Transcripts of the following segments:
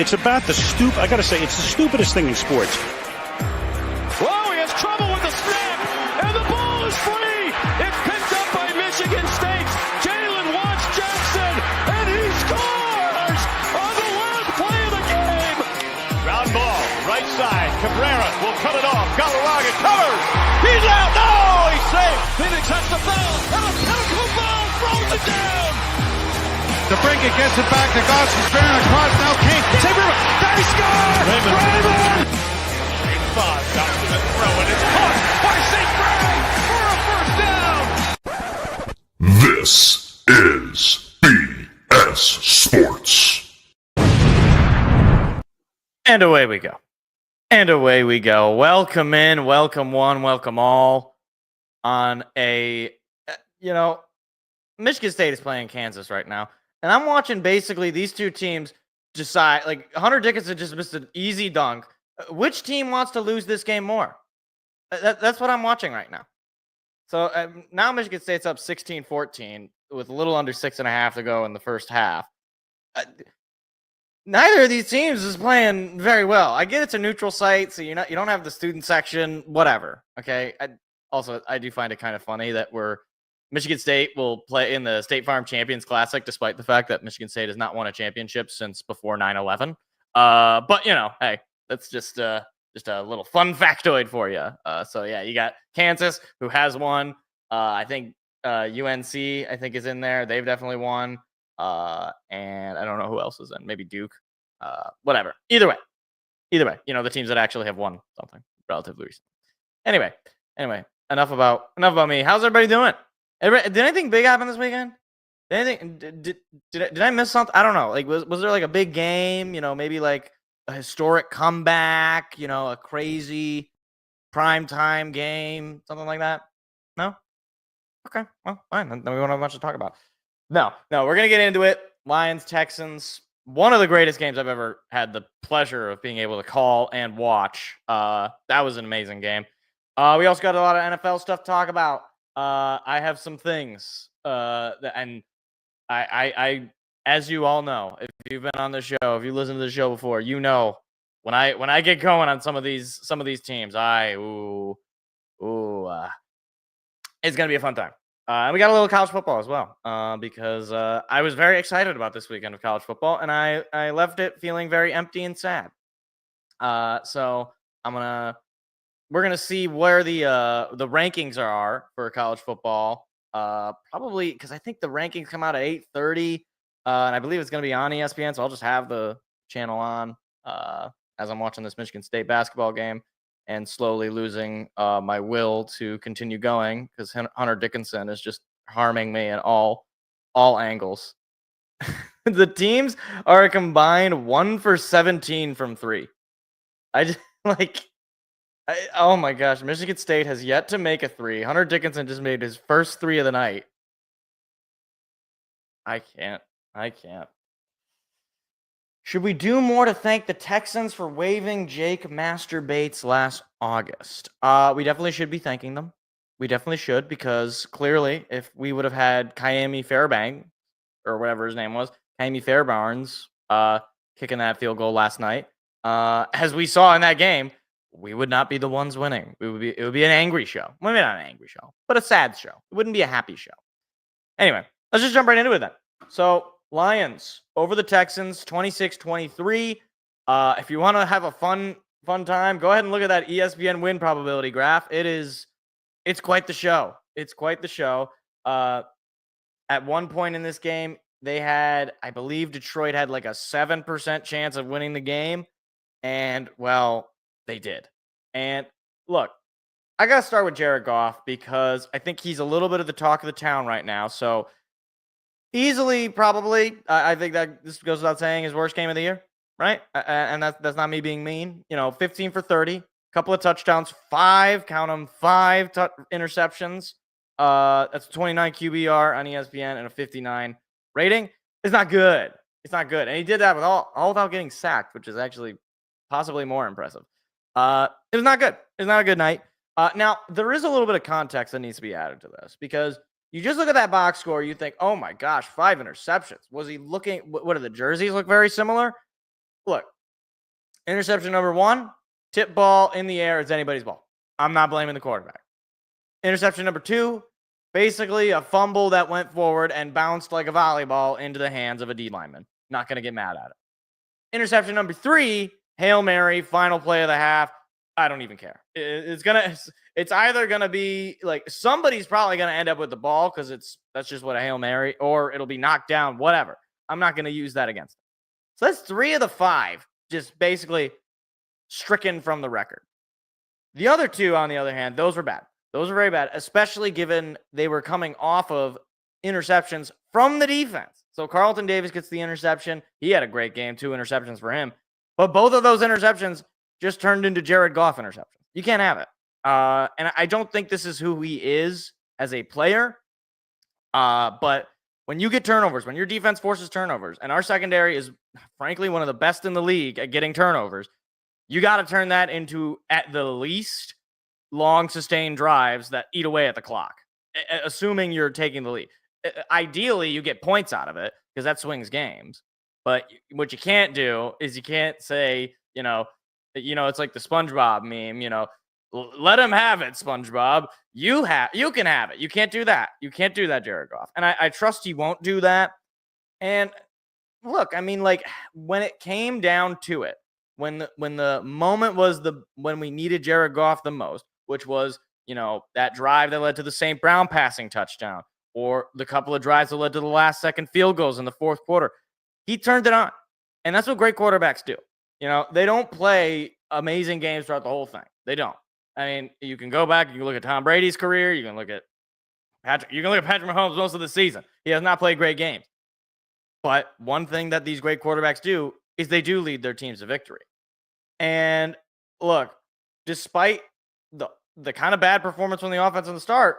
It's about the I got to say, it's the stupidest thing in sports. Whoa, he has trouble with the snap, and the ball is free. It's picked up by Michigan State. Jalen Watts Jackson, and he scores on the last play of the game. Ground ball, right side. Cabrera will cut it off. Galarraga covers. He's out. No, he's safe. Phoenix has the foul, and a pinnacle ball throws it down. DeBrincat gets it back to Goss. He's spinning across now. King. They score! Raymond! Great spot. Johnson to throw, and it's caught by St. Greg for a first down. This is BS Sports. And away we go. And away we go. Welcome in, welcome one, welcome all on Michigan State is playing Kansas right now. And I'm watching basically these two teams decide, like Hunter Dickinson just missed an easy dunk. Which team wants to lose this game more? That's what I'm watching right now. So now Michigan State's up 16-14 with a little under 6.5 to go in the first half. Neither of these teams is playing very well. I get it's a neutral site, so you don't have the student section, whatever. Okay. I do find it kind of funny that Michigan State will play in the State Farm Champions Classic, despite the fact that Michigan State has not won a championship since before 9/11. But hey, that's just a little fun factoid for you. So yeah, you got Kansas, who has won. I think UNC, I think, is in there. They've definitely won. And I don't know who else is in. Maybe Duke. Whatever. Either way, the teams that actually have won something relatively recent. Anyway, enough about me. How's everybody doing? Did anything big happen this weekend? Did I miss something? I don't know. Like, was there like a big game? Maybe like a historic comeback. A crazy primetime game, something like that. No. Okay. Well, fine. Then we won't have much to talk about. No. We're gonna get into it. Lions, Texans. One of the greatest games I've ever had the pleasure of being able to call and watch. That was an amazing game. We also got a lot of NFL stuff to talk about. I have some things, and I, as you all know, if you've been on the show, if you listened to the show before, when I get going on some of these teams, it's gonna be a fun time. And we got a little college football as well, because I was very excited about this weekend of college football, and I left it feeling very empty and sad. So we're gonna see where the rankings are for college football. Probably because I think the rankings come out at 8:30, and I believe it's gonna be on ESPN. So I'll just have the channel on as I'm watching this Michigan State basketball game, and slowly losing my will to continue going because Hunter Dickinson is just harming me in all angles. The teams are a combined 1 for 17 from 3. I just oh my gosh, Michigan State has yet to make a 3. Hunter Dickinson just made his first 3 of the night. I can't. Should we do more to thank the Texans for waiving Jake Masturbates last August? We definitely should be thanking them. We definitely should, because clearly, if we would have had Ka'imi Fairbanks, or whatever his name was, Ka'imi Fairbarns, kicking that field goal last night, as we saw in that game, we would not be the ones winning. It would be an angry show. Well, maybe not an angry show, but a sad show. It wouldn't be a happy show. Anyway, let's just jump right into it then. So, Lions over the Texans, 26-23. If you want to have a fun time, go ahead and look at that ESPN win probability graph. It's quite the show. At one point in this game, I believe Detroit had like a 7% chance of winning the game. And, well, they did. And look, I got to start with Jared Goff because I think he's a little bit of the talk of the town right now. So easily, probably, I think that this goes without saying, his worst game of the year, right? And that's not me being mean. 15 for 30, couple of touchdowns, 5 interceptions. That's 29 QBR on ESPN and a 59 rating. It's not good. And he did that with all without getting sacked, which is actually possibly more impressive. It was not good. It's not a good night. Now, there is a little bit of context that needs to be added to this, because you just look at that box score, you think, oh my gosh, 5 interceptions. Was he looking, what do the jerseys look very similar? Look, Interception number 1, tip ball in the air. It's anybody's ball. I'm not blaming the quarterback. Interception number 2, basically a fumble that went forward and bounced like a volleyball into the hands of a D lineman. Not going to get mad at it. Interception number 3, Hail Mary, final play of the half. I don't even care. It's either gonna be like somebody's probably gonna end up with the ball because that's just what a Hail Mary, or it'll be knocked down, whatever. I'm not gonna use that against them. So that's 3 of the 5 just basically stricken from the record. The other 2, on the other hand, those were bad. Those were very bad, especially given they were coming off of interceptions from the defense. So Carlton Davis gets the interception. He had a great game, 2 interceptions for him. But both of those interceptions just turned into Jared Goff interceptions. You can't have it. And I don't think this is who he is as a player. But when you get turnovers, when your defense forces turnovers, and our secondary is frankly one of the best in the league at getting turnovers, you got to turn that into, at the least, long sustained drives that eat away at the clock, assuming you're taking the lead. Ideally, you get points out of it because that swings games. But what you can't do is you can't say, it's like the SpongeBob meme, let him have it, SpongeBob. You can have it. You can't do that. You can't do that, Jared Goff. And I trust he won't do that. And look, when it came down to it, when the moment was when we needed Jared Goff the most, which was, that drive that led to the St. Brown passing touchdown, or the couple of drives that led to the last second field goals in the fourth quarter, he turned it on. And that's what great quarterbacks do. They don't play amazing games throughout the whole thing. They don't. You can go back, you can look at Tom Brady's career, you can look at Patrick Mahomes most of the season. He has not played great games. But one thing that these great quarterbacks do is they do lead their teams to victory. And look, despite the kind of bad performance from the offense in the start,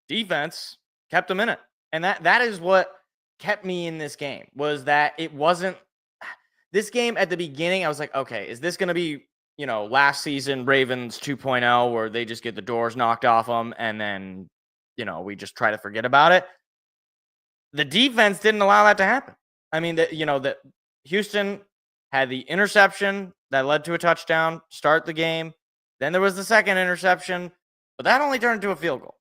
defense kept them in it. And that is what kept me in this game, was that it wasn't this game at the beginning. I was like, okay, is this going to be, last season Ravens 2.0 where they just get the doors knocked off them and then, we just try to forget about it? The defense didn't allow that to happen. That Houston had the interception that led to a touchdown to start the game. Then there was the second interception, but that only turned into a field goal.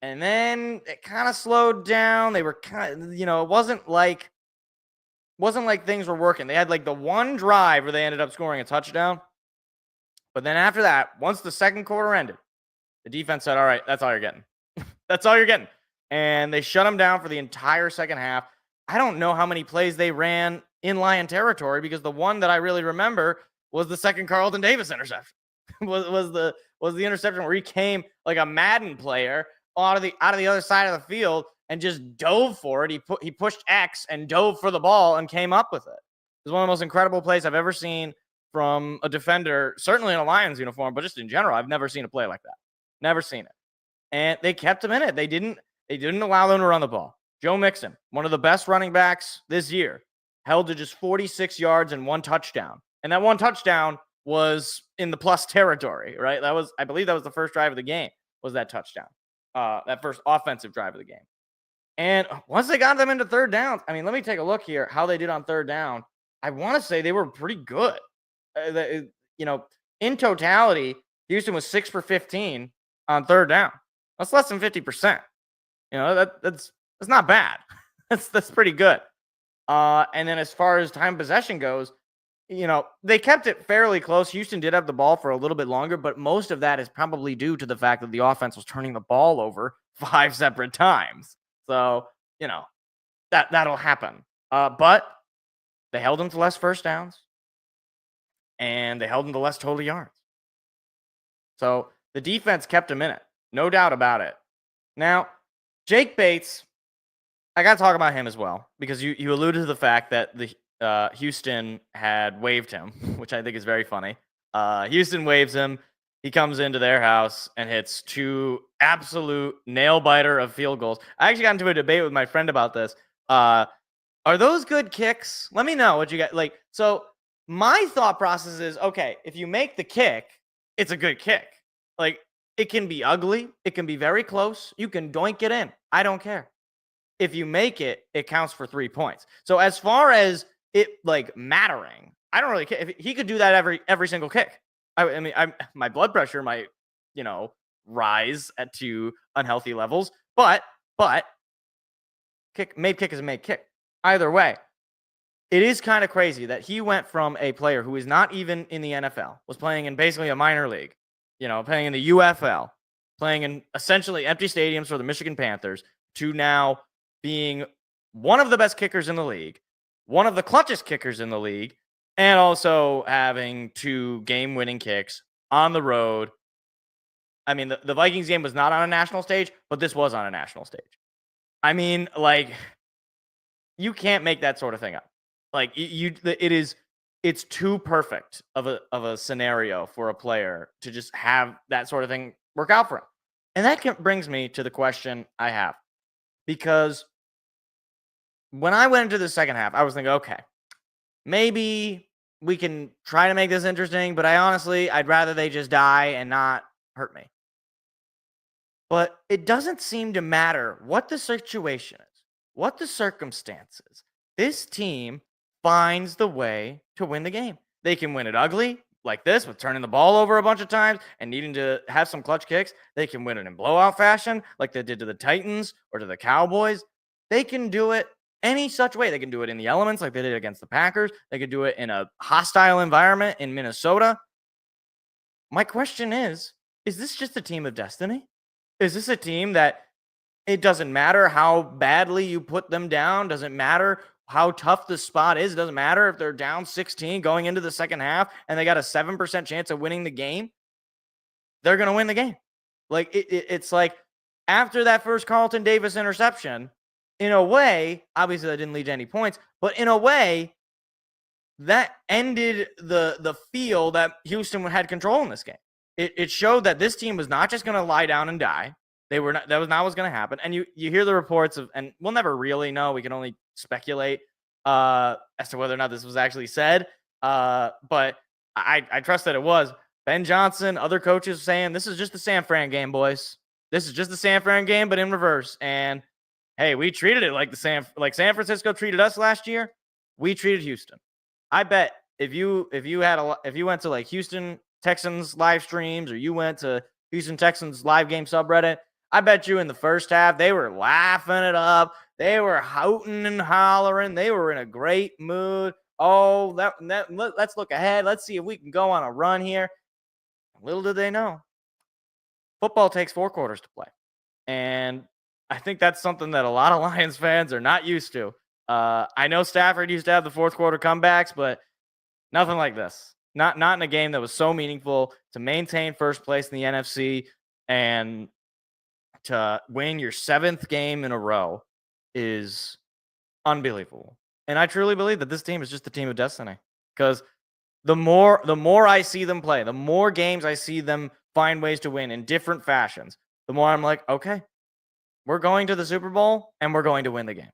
And then it kind of slowed down. They were it wasn't like things were working. They had the one drive where they ended up scoring a touchdown. But then after that, once the second quarter ended, the defense said, all right, that's all you're getting. That's all you're getting. And they shut them down for the entire second half. I don't know how many plays they ran in Lion territory, because the one that I really remember was the second Carlton Davis interception. was the interception where he came like a Madden player out of the other side of the field and just dove for it. He pushed X and dove for the ball and came up with it. It was one of the most incredible plays I've ever seen from a defender, certainly in a Lions uniform, but just in general. I've never seen a play like that. Never seen it. And they kept him in it. They didn't allow them to run the ball. Joe Mixon, one of the best running backs this year, held to just 46 yards and 1 touchdown. And that 1 touchdown was in the plus territory, right? I believe that was the first drive of the game, was that touchdown. That first offensive drive of the game. And once they got them into third downs, let me take a look here how they did on third down. I want to say they were pretty good. In totality, Houston was 6 for 15 on third down. That's less than 50%. That's not bad. That's pretty good. And then as far as time possession goes, they kept it fairly close. Houston did have the ball for a little bit longer, but most of that is probably due to the fact that the offense was turning the ball over 5 separate times. So, that'll happen. But they held them to less first downs, and they held them to less total yards. So the defense kept them in it. No doubt about it. Now, Jake Bates, I got to talk about him as well, because you alluded to the fact that the Houston had waived him, which I think is very funny. Houston waives him. He comes into their house and hits 2 absolute nail-biter of field goals. I actually got into a debate with my friend about this. Are those good kicks? Let me know what you got. So my thought process is, okay, if you make the kick, it's a good kick. It can be ugly. It can be very close. You can doink it in. I don't care. If you make it, it counts for 3 points. So as far as it mattering, I don't really care if he could do that every single kick. I mean, my blood pressure might, rise to unhealthy levels, but made kick is a made kick. Either way, it is kind of crazy that he went from a player who is not even in the NFL, was playing in basically a minor league, playing in the UFL, playing in essentially empty stadiums for the Michigan Panthers, to now being one of the best kickers in the league, one of the clutchest kickers in the league, and also having 2 game-winning kicks on the road. I mean, the Vikings game was not on a national stage, but this was on a national stage. I mean, like, you can't make that sort of thing up. Like, it's too perfect of a scenario for a player to just have that sort of thing work out for him. And that brings me to the question I have. Because when I went into the second half, I was thinking, okay, maybe we can try to make this interesting, but I'd rather they just die and not hurt me. But it doesn't seem to matter what the situation is, what the circumstances. This team finds the way to win the game. They can win it ugly, like this, with turning the ball over a bunch of times and needing to have some clutch kicks. They can win it in blowout fashion, like they did to the Titans or to the Cowboys. They can do it any such way. They can do it in the elements, like they did against the Packers. They could do it in a hostile environment in Minnesota. My question is this just a team of destiny? Is this a team that it doesn't matter how badly you put them down, doesn't matter how tough the spot is, it doesn't matter if they're down 16 going into the second half and they got a 7% chance of winning the game, they're going to win the game. Like, it's like after that first Carlton Davis interception, in a way, obviously that didn't lead to any points, but in a way, that ended the feel that Houston had control in this game. It showed that this team was not just going to lie down and die. That was not what's going to happen. And you hear the reports of, and we'll never really know. We can only speculate as to whether or not this was actually said. But I trust that it was. Ben Johnson, other coaches saying this is just the San Fran game, boys. This is just the San Fran game, but in reverse. And hey, we treated it like San Francisco treated us last year. We treated Houston. I bet if you went to like Houston Texans live streams, or you went to Houston Texans live game subreddit, I bet you in the first half they were laughing it up. They were hooting and hollering. They were in a great mood. Oh, let's look ahead. Let's see if we can go on a run here. Little did they know, football takes 4 quarters to play, and I think that's something that a lot of Lions fans are not used to. I know Stafford used to have the fourth quarter comebacks, but nothing like this. Not in a game that was so meaningful to maintain first place in the NFC and to win your 7th game in a row is unbelievable. And I truly believe that this team is just a team of destiny, because the more I see them play, the more games I see them find ways to win in different fashions, the more I'm like, okay, we're going to the Super Bowl and we're going to win the game.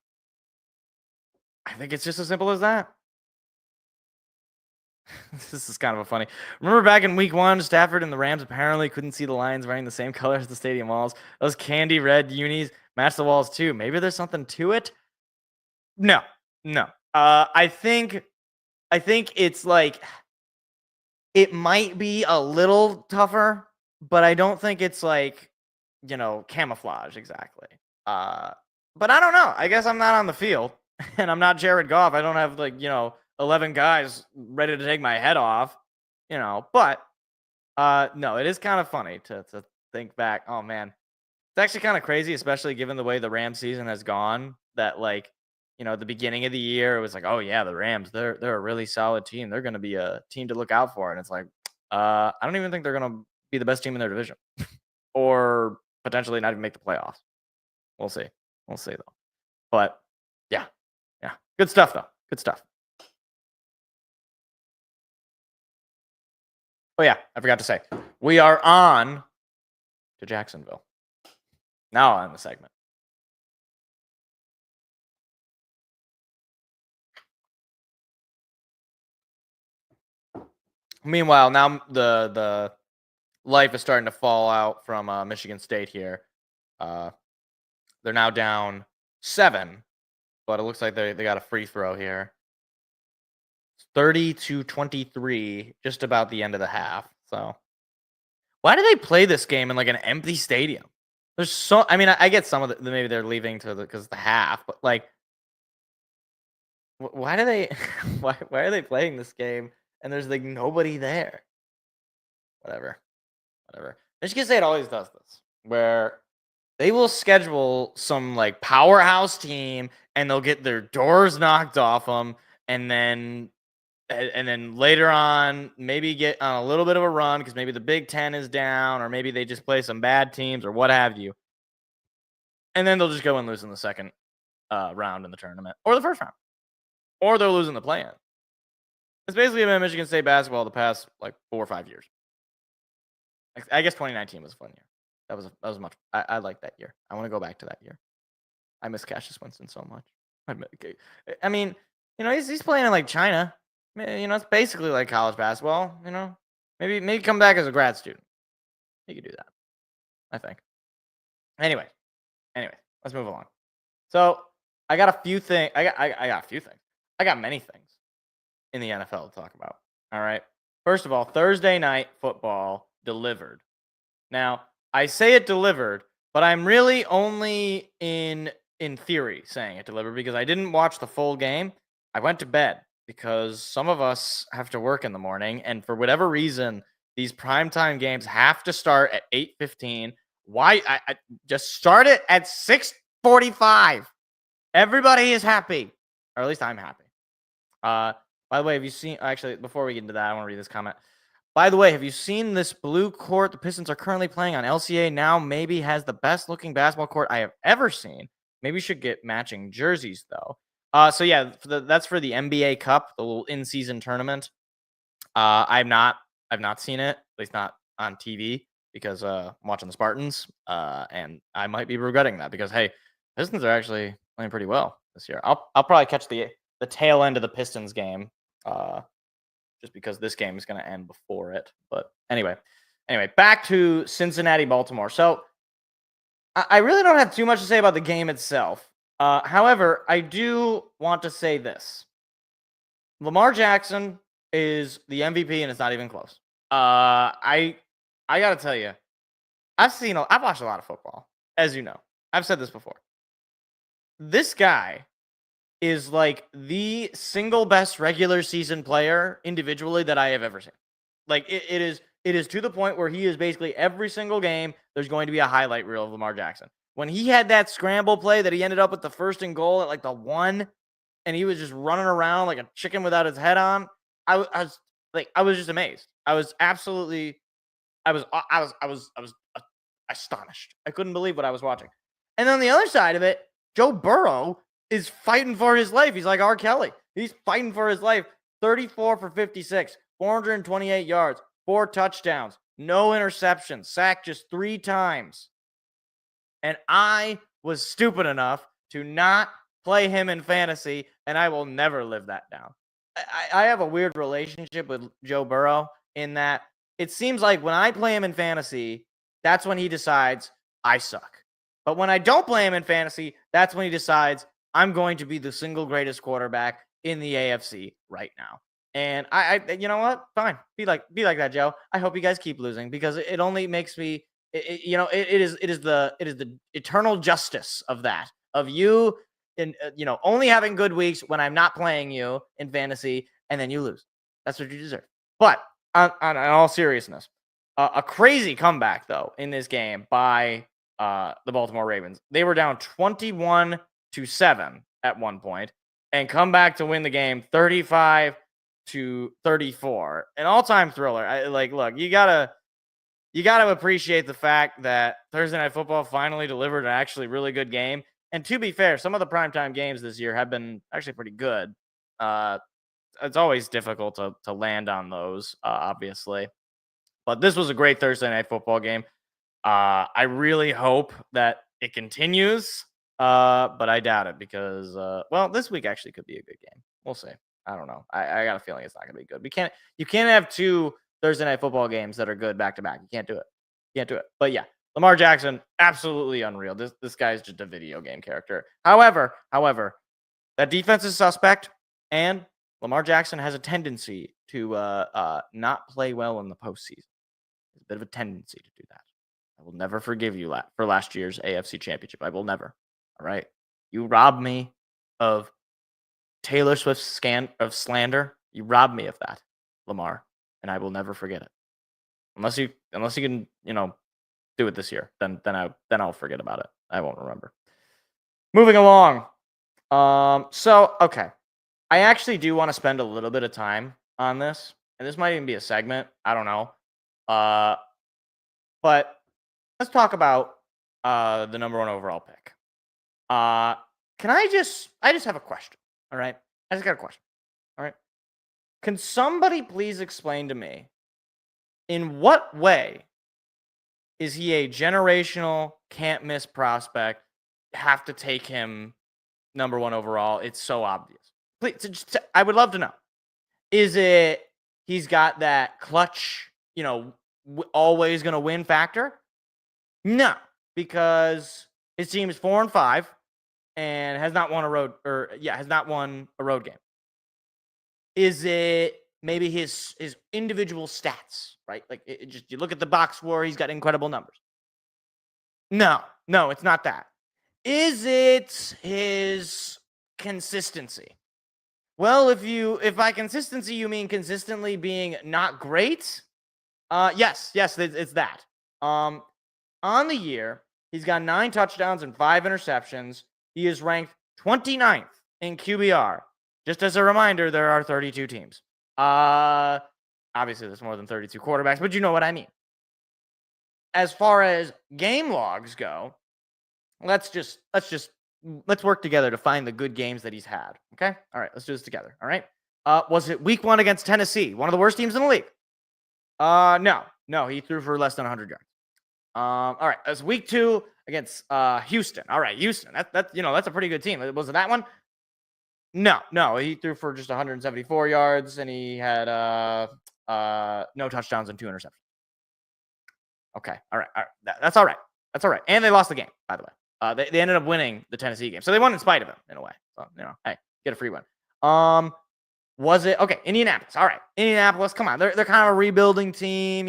I think it's just as simple as that. This is kind of a funny. Remember back in week 1, Stafford and the Rams apparently couldn't see the Lions wearing the same colors as the stadium walls. Those candy red unis match the walls too. Maybe there's something to it. No. I think it's like, it might be a little tougher, but I don't think it's like, camouflage exactly. But I don't know. I guess I'm not on the field and I'm not Jared Goff. I don't have 11 guys ready to take my head off, but no, it is kind of funny to think back. Oh man, it's actually kind of crazy, especially given the way the Rams season has gone, that at the beginning of the year, it was like, oh yeah, the Rams, they're a really solid team. They're going to be a team to look out for. And it's like, I don't even think they're going to be the best team in their division or potentially not even make the playoffs. We'll see though. But yeah. Good stuff though. Good stuff. Oh, yeah, I forgot to say, we are on to Jacksonville. Now on the segment. Meanwhile, now the life is starting to fall out from Michigan State here. They're now down 7, but it looks like they got a free throw here. 30-23, just about the end of the half. So why do they play this game in like an empty stadium? There's so, I mean, I get some of the, maybe they're leaving because the half, but like, why do they, why are they playing this game and there's like nobody there? Whatever. Michigan State always does this, where they will schedule some like powerhouse team and they'll get their doors knocked off them, and then later on maybe get on a little bit of a run because maybe the Big Ten is down, or maybe they just play some bad teams or what have you, and then they'll just go and lose in the second round in the tournament or the first round, or they'll lose in the play-in. It's basically been Michigan State basketball the past like 4 or 5 years. I guess 2019 was a fun year. That was much. I like that year. I want to go back to that year. I miss Cassius Winston so much. I mean, he's playing in like China. It's basically like college basketball. Maybe come back as a grad student. He could do that, I think. Anyway, let's move along. So I got a few things. I got a few things. I got many things in the NFL to talk about. All right. First of all, Thursday night football delivered. Now, I say it delivered, but I'm really only in theory saying it delivered because I didn't watch the full game. I went to bed because some of us have to work in the morning, and for whatever reason, these primetime games have to start at 8:15. Why? I just start it at 6:45. Everybody is happy, or at least I'm happy. By the way, have you seen? Actually, before we get into that, I want to read this comment. By the way, have you seen this blue court the Pistons are currently playing on LCA now? Maybe has the best looking basketball court I have ever seen. Maybe should get matching jerseys though. So yeah, that's for the NBA Cup, the little in-season tournament. I've not seen it, at least not on TV, because I'm watching the Spartans, and I might be regretting that because hey, Pistons are actually playing pretty well this year. I'll probably catch the tail end of the Pistons game, just because this game is going to end before it. But anyway, back to Cincinnati, Baltimore. So I really don't have too much to say about the game itself. However, I do want to say this. Lamar Jackson is the MVP, and it's not even close. I got to tell you, I've watched a lot of football, as you know. I've said this before. This guy is like the single best regular season player individually that I have ever seen. Like it is to the point where he is basically every single game there's going to be a highlight reel of Lamar Jackson. When he had that scramble play that he ended up with the first and goal at like the 1, and he was just running around like a chicken without his head on, I was just amazed. I was astonished. I couldn't believe what I was watching. And on the other side of it, Joe Burrow is fighting for his life. He's like R. Kelly. He's fighting for his life. 34 for 56, 428 yards, 4 touchdowns, no interceptions, sacked just 3 times. And I was stupid enough to not play him in fantasy, and I will never live that down. I have a weird relationship with Joe Burrow in that it seems like when I play him in fantasy, that's when he decides I suck. But when I don't play him in fantasy, that's when he decides I'm going to be the single greatest quarterback in the AFC right now. And I you know what? Fine. Be like that, Joe. I hope you guys keep losing because it only makes me it is the eternal justice of that. Of you and only having good weeks when I'm not playing you in fantasy and then you lose. That's what you deserve. But on all seriousness, a crazy comeback though in this game by the Baltimore Ravens. They were down 21-7 at one point and come back to win the game 35-34. An all-time thriller. Look, you gotta appreciate the fact that Thursday Night Football finally delivered an actually really good game. And to be fair, some of the primetime games this year have been actually pretty good. It's always difficult to land on those, obviously. But this was a great Thursday Night Football game. I really hope that it continues, but I doubt it because, this week actually could be a good game. We'll see. I don't know. I got a feeling it's not going to be good. You can't have 2 Thursday Night Football games that are good back to back. You can't do it. But yeah, Lamar Jackson, absolutely unreal. This guy's just a video game character. However, that defense is suspect, and Lamar Jackson has a tendency to not play well in the postseason. There's a bit of a tendency to do that. I will never forgive you for last year's AFC Championship. I will never. All right? You robbed me of Taylor Swift's slander. You robbed me of that, Lamar, and I will never forget it. Unless you can, do it this year, then I'll forget about it. I won't remember. Moving along. Okay. I actually do want to spend a little bit of time on this, and this might even be a segment. I don't know. But let's talk about the number 1 overall pick. Can I just have a question. All right. I just got a question. All right. Can somebody please explain to me in what way is he a generational, can't miss prospect? Have to take him number 1 overall. It's so obvious. Please, I would love to know. Is it he's got that clutch, always going to win factor? No, because his team is 4-5 and has not won a road game. Is it maybe his individual stats, right? Like you look at the box score, he's got incredible numbers. No, it's not that. Is it his consistency? Well, if by consistency you mean consistently being not great, yes, it's that. On the year, he's got 9 touchdowns and 5 interceptions. He is ranked 29th in QBR. Just as a reminder, there are 32 teams. Obviously, there's more than 32 quarterbacks, but you know what I mean. As far as game logs go, let's work together to find the good games that he's had. Okay? All right, let's do this together. All right? Was it week 1 against Tennessee, one of the worst teams in the league? No, he threw for less than 100 yards. All right, that's week 2 against Houston. All right, Houston. That's a pretty good team. Was it that one? No, he threw for just 174 yards, and he had no touchdowns and 2 interceptions. Okay, all right. That's all right. And they lost the game, by the way. They ended up winning the Tennessee game, so they won in spite of him in a way. So hey, get a free win. Was it okay? Indianapolis. All right, Indianapolis. Come on, they're kind of a rebuilding team.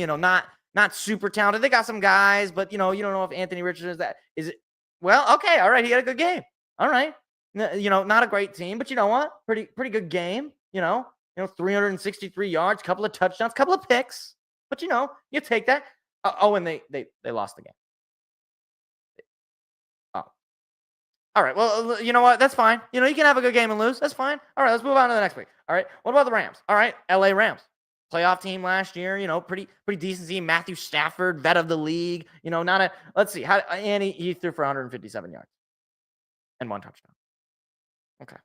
Not super talented. They got some guys, but you don't know if Anthony Richardson is that. Is it? Well, okay, all right. He had a good game. All right. Not a great team, but you know what? Pretty good game. 363 yards, couple of touchdowns, couple of picks. But you take that. And they lost the game. Oh. All right. Well, you know what? That's fine. You can have a good game and lose. That's fine. All right, let's move on to the next week. All right. What about the Rams? All right, LA Rams. Playoff team last year, pretty decent team. Matthew Stafford, vet of the league. Let's see. And he threw for 157 yards and 1 touchdown. Okay.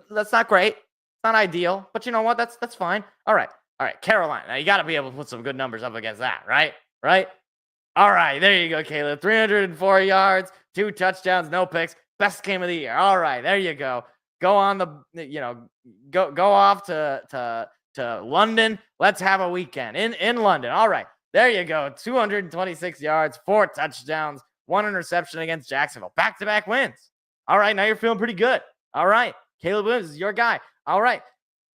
That's not great. It's not ideal, but you know what? That's fine. All right. Carolina. Now you got to be able to put some good numbers up against that, right? Right? All right. There you go, Caleb. 304 yards, 2 touchdowns, no picks. Best game of the year. All right. There you go. Go on go off to London. Let's have a weekend in London. All right. There you go. 226 yards, 4 touchdowns, 1 interception against Jacksonville. Back-to-back wins. All right, now you're feeling pretty good. All right, Caleb Williams is your guy. All right,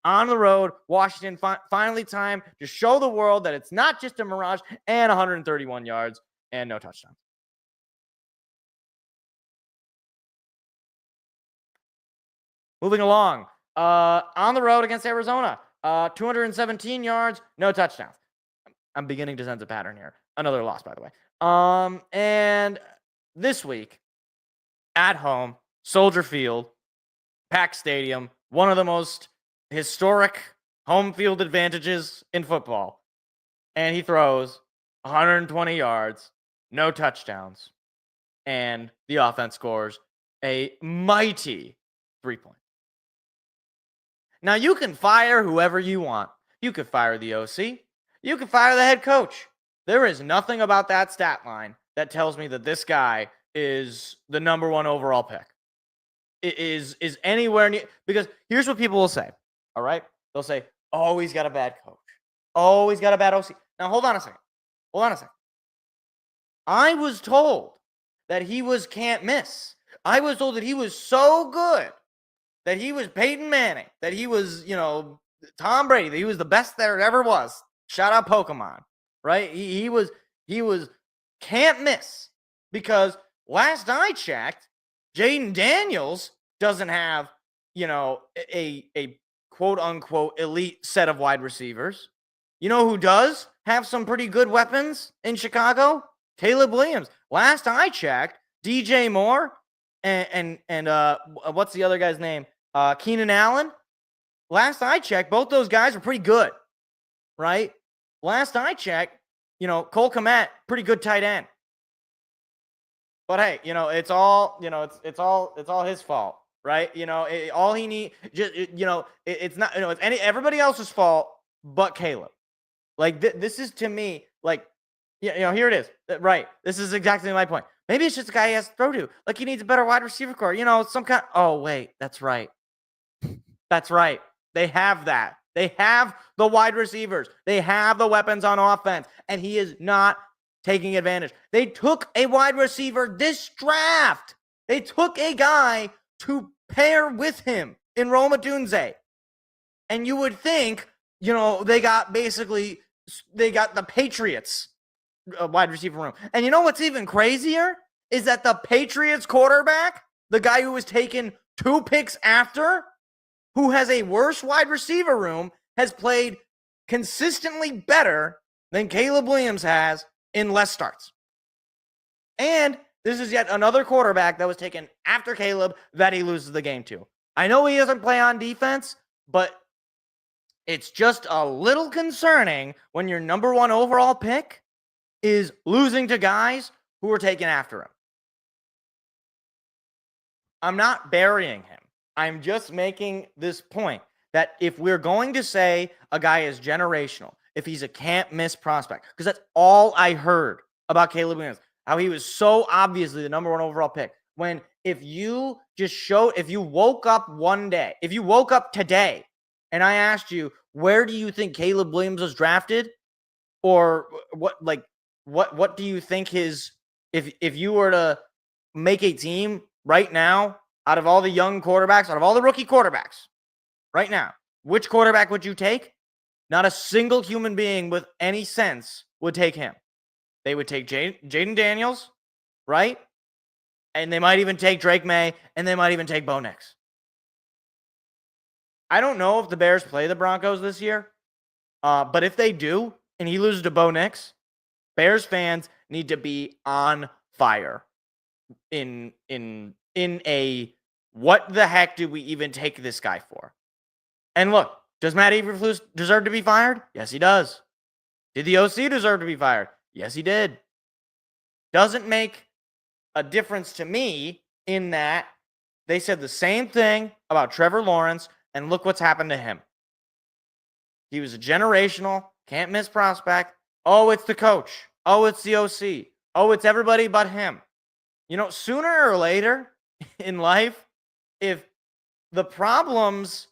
on the road, Washington, finally time to show the world that it's not just a mirage, and 131 yards and no touchdowns. Moving along, on the road against Arizona, 217 yards, no touchdowns. I'm beginning to sense a pattern here. Another loss, by the way. And this week, at home, Soldier Field, packed stadium, one of the most historic home field advantages in football. And he throws 120 yards, no touchdowns, and the offense scores a mighty 3 points. Now, you can fire whoever you want. You could fire the OC. You could fire the head coach. There is nothing about that stat line that tells me that this guy is the number 1 overall pick. It is anywhere near, because here's what people will say. All right? They'll say, oh, he's got a bad coach. Oh, he's got a bad OC. Now, hold on a second. I was told that he was can't miss. I was told that he was so good that he was Peyton Manning, that he was, Tom Brady, that he was the best there ever was. Shout out Pokemon, right? He was can't miss, because last I checked, Jaden Daniels doesn't have, a quote unquote elite set of wide receivers. You know who does have some pretty good weapons in Chicago? Caleb Williams. Last I checked, DJ Moore and what's the other guy's name? Keenan Allen. Last I checked, both those guys are pretty good, right? Last I checked, Cole Kmet, pretty good tight end. But hey, it's all, it's all his fault, right? All he needs, it's not, it's everybody else's fault but Caleb. Like this is, to me, like, here it is, right? This is exactly my point. Maybe it's just a guy he has to throw to. Like, he needs a better wide receiver core. Some kind. Oh wait, that's right. That's right. They have that. They have the wide receivers. They have the weapons on offense, and he is not taking advantage. They took a wide receiver this draft. They took a guy to pair with him in Roma Dunze. And you would think, they got the Patriots wide receiver room. And you know what's even crazier is that the Patriots quarterback, the guy who was taken 2 picks after, who has a worse wide receiver room, has played consistently better than Caleb Williams has in less starts. And this is yet another quarterback that was taken after Caleb that he loses the game to. I know he doesn't play on defense, but it's just a little concerning when your number 1 overall pick is losing to guys who are taken after him. I'm not burying him. I'm just making this point that if we're going to say a guy is generational, if he's a can't-miss prospect, because that's all I heard about Caleb Williams, how he was so obviously the number 1 overall pick. When if you woke up one day, if you woke up today, and I asked you, where do you think Caleb Williams was drafted? Or what do you think if you were to make a team right now out of all the young quarterbacks, out of all the rookie quarterbacks right now, which quarterback would you take? Not a single human being with any sense would take him. They would take Jaden Daniels, right? And they might even take Drake May, and they might even take Bo Nix. I don't know if the Bears play the Broncos this year, but if they do, and he loses to Bo Nix, Bears fans need to be on fire in a what the heck do we even take this guy for? And look, does Matt Eberflus deserve to be fired? Yes, he does. Did the OC deserve to be fired? Yes, he did. Doesn't make a difference to me in that they said the same thing about Trevor Lawrence, and look what's happened to him. He was a generational, can't-miss prospect. Oh, it's the coach. Oh, it's the OC. Oh, it's everybody but him. Sooner or later in life, if the problems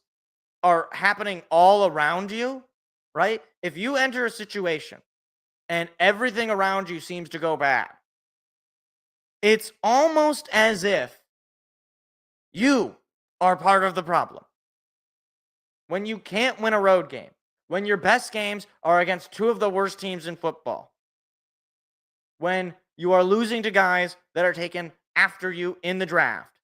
are happening all around you, right? If you enter a situation and everything around you seems to go bad, it's almost as if you are part of the problem. When you can't win a road game, when your best games are against 2 of the worst teams in football, when you are losing to guys that are taken after you in the draft,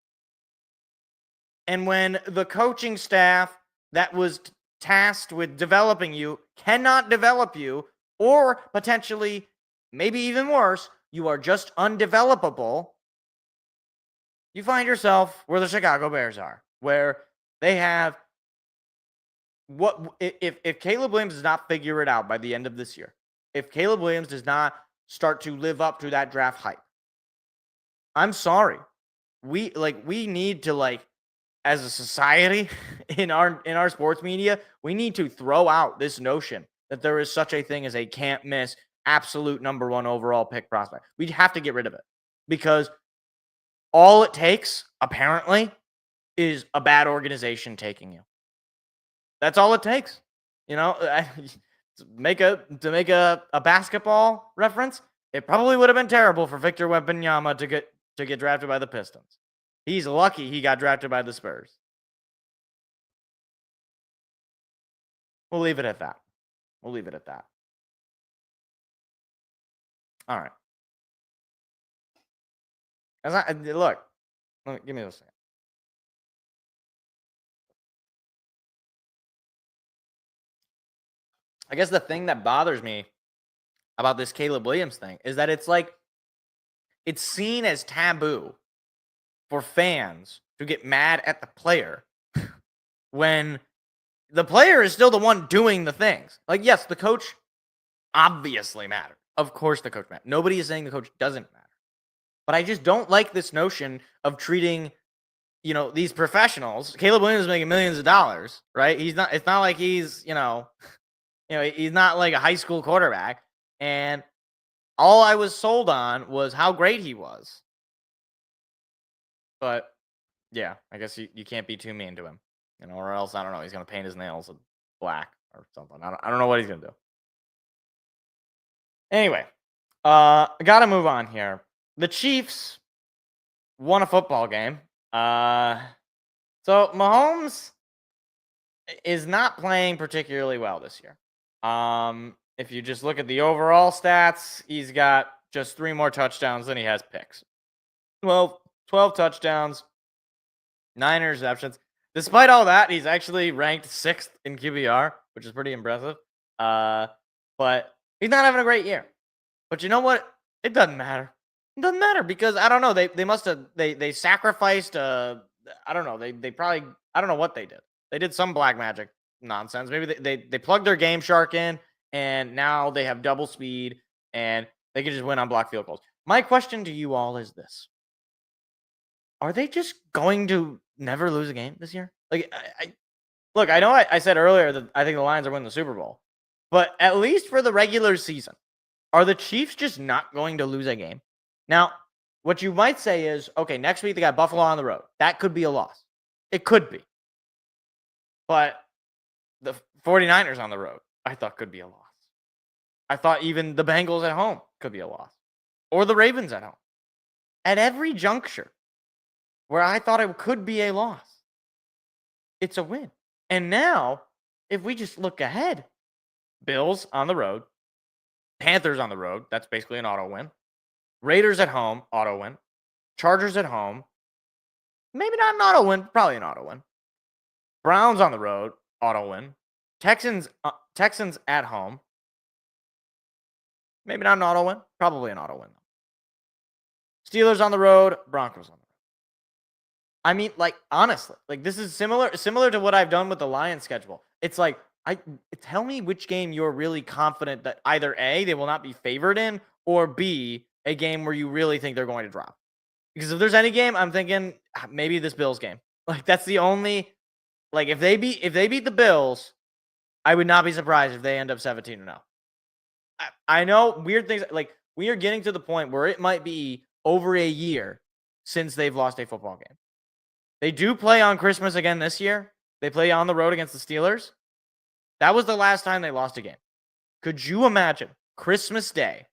and when the coaching staff that was tasked with developing you cannot develop you, or potentially, maybe even worse, you are just undevelopable, you find yourself where the Chicago Bears are, where they have if Caleb Williams does not figure it out by the end of this year, if Caleb Williams does not start to live up to that draft hype, I'm sorry. We need to, as a society in our sports media, we need to throw out this notion that there is such a thing as a can't miss absolute number 1 overall pick prospect. We have to get rid of it, because all it takes, apparently, is a bad organization taking you. That's all it takes. To make a basketball reference, it probably would have been terrible for Victor Wembanyama to get drafted by the Pistons. He's lucky he got drafted by the Spurs. We'll leave it at that. We'll leave it at that. All right. Look, give me this second. I guess the thing that bothers me about this Caleb Williams thing is that it's like it's seen as taboo for fans to get mad at the player when the player is still the one doing the things. Like, yes, the coach obviously matters. Of course the coach matters. Nobody is saying the coach doesn't matter. But I just don't like this notion of treating, these professionals. Caleb Williams is making millions of dollars, right? It's not like he's, he's not like a high school quarterback. And all I was sold on was how great he was. But yeah, I guess you can't be too mean to him, or else, I don't know, he's going to paint his nails black or something. I don't know what he's going to do. Anyway, I got to move on here. The Chiefs won a football game. So Mahomes is not playing particularly well this year. If you just look at the overall stats, he's got just 3 more touchdowns than he has picks. 12 touchdowns, 9 interceptions. Despite all that, he's actually ranked 6th in QBR, which is pretty impressive. But he's not having a great year. But you know what? It doesn't matter. It doesn't matter because I don't know. They must have they sacrificed. I don't know. They probably, I don't know what they did. They did some black magic nonsense. Maybe they plugged their Game Shark in, and now they have double speed and they can just win on block field goals. My question to you all is this: are they just going to never lose a game this year? Like, look, I know I said earlier that I think the Lions are winning the Super Bowl, but at least for the regular season, are the Chiefs just not going to lose a game? Now, what you might say is, okay, next week they got Buffalo on the road. That could be a loss. It could be. But the 49ers on the road, I thought could be a loss. I thought even the Bengals at home could be a loss. Or the Ravens at home. At every juncture where I thought it could be a loss, it's a win. And now, if we just look ahead, Bills on the road, Panthers on the road, that's basically an auto win. Raiders at home, auto win. Chargers at home, maybe not an auto win, probably an auto win. Browns on the road, auto win. Texans at home, maybe not an auto win, probably an auto win. Steelers on the road, Broncos on the road. I mean, like, honestly, like, this is similar to what I've done with the Lions schedule. It's like, tell me which game you're really confident that either A, they will not be favored in, or B, a game where you really think they're going to drop. Because if there's any game, I'm thinking maybe this Bills game. Like, that's the only, like, if they beat the Bills, I would not be surprised if they end up 17-0. I know weird things, like, we are getting to the point where it might be over a year since they've lost a football game. They do play on Christmas again this year. They play on the road against the Steelers. That was the last time they lost a game. Could you imagine Christmas Day?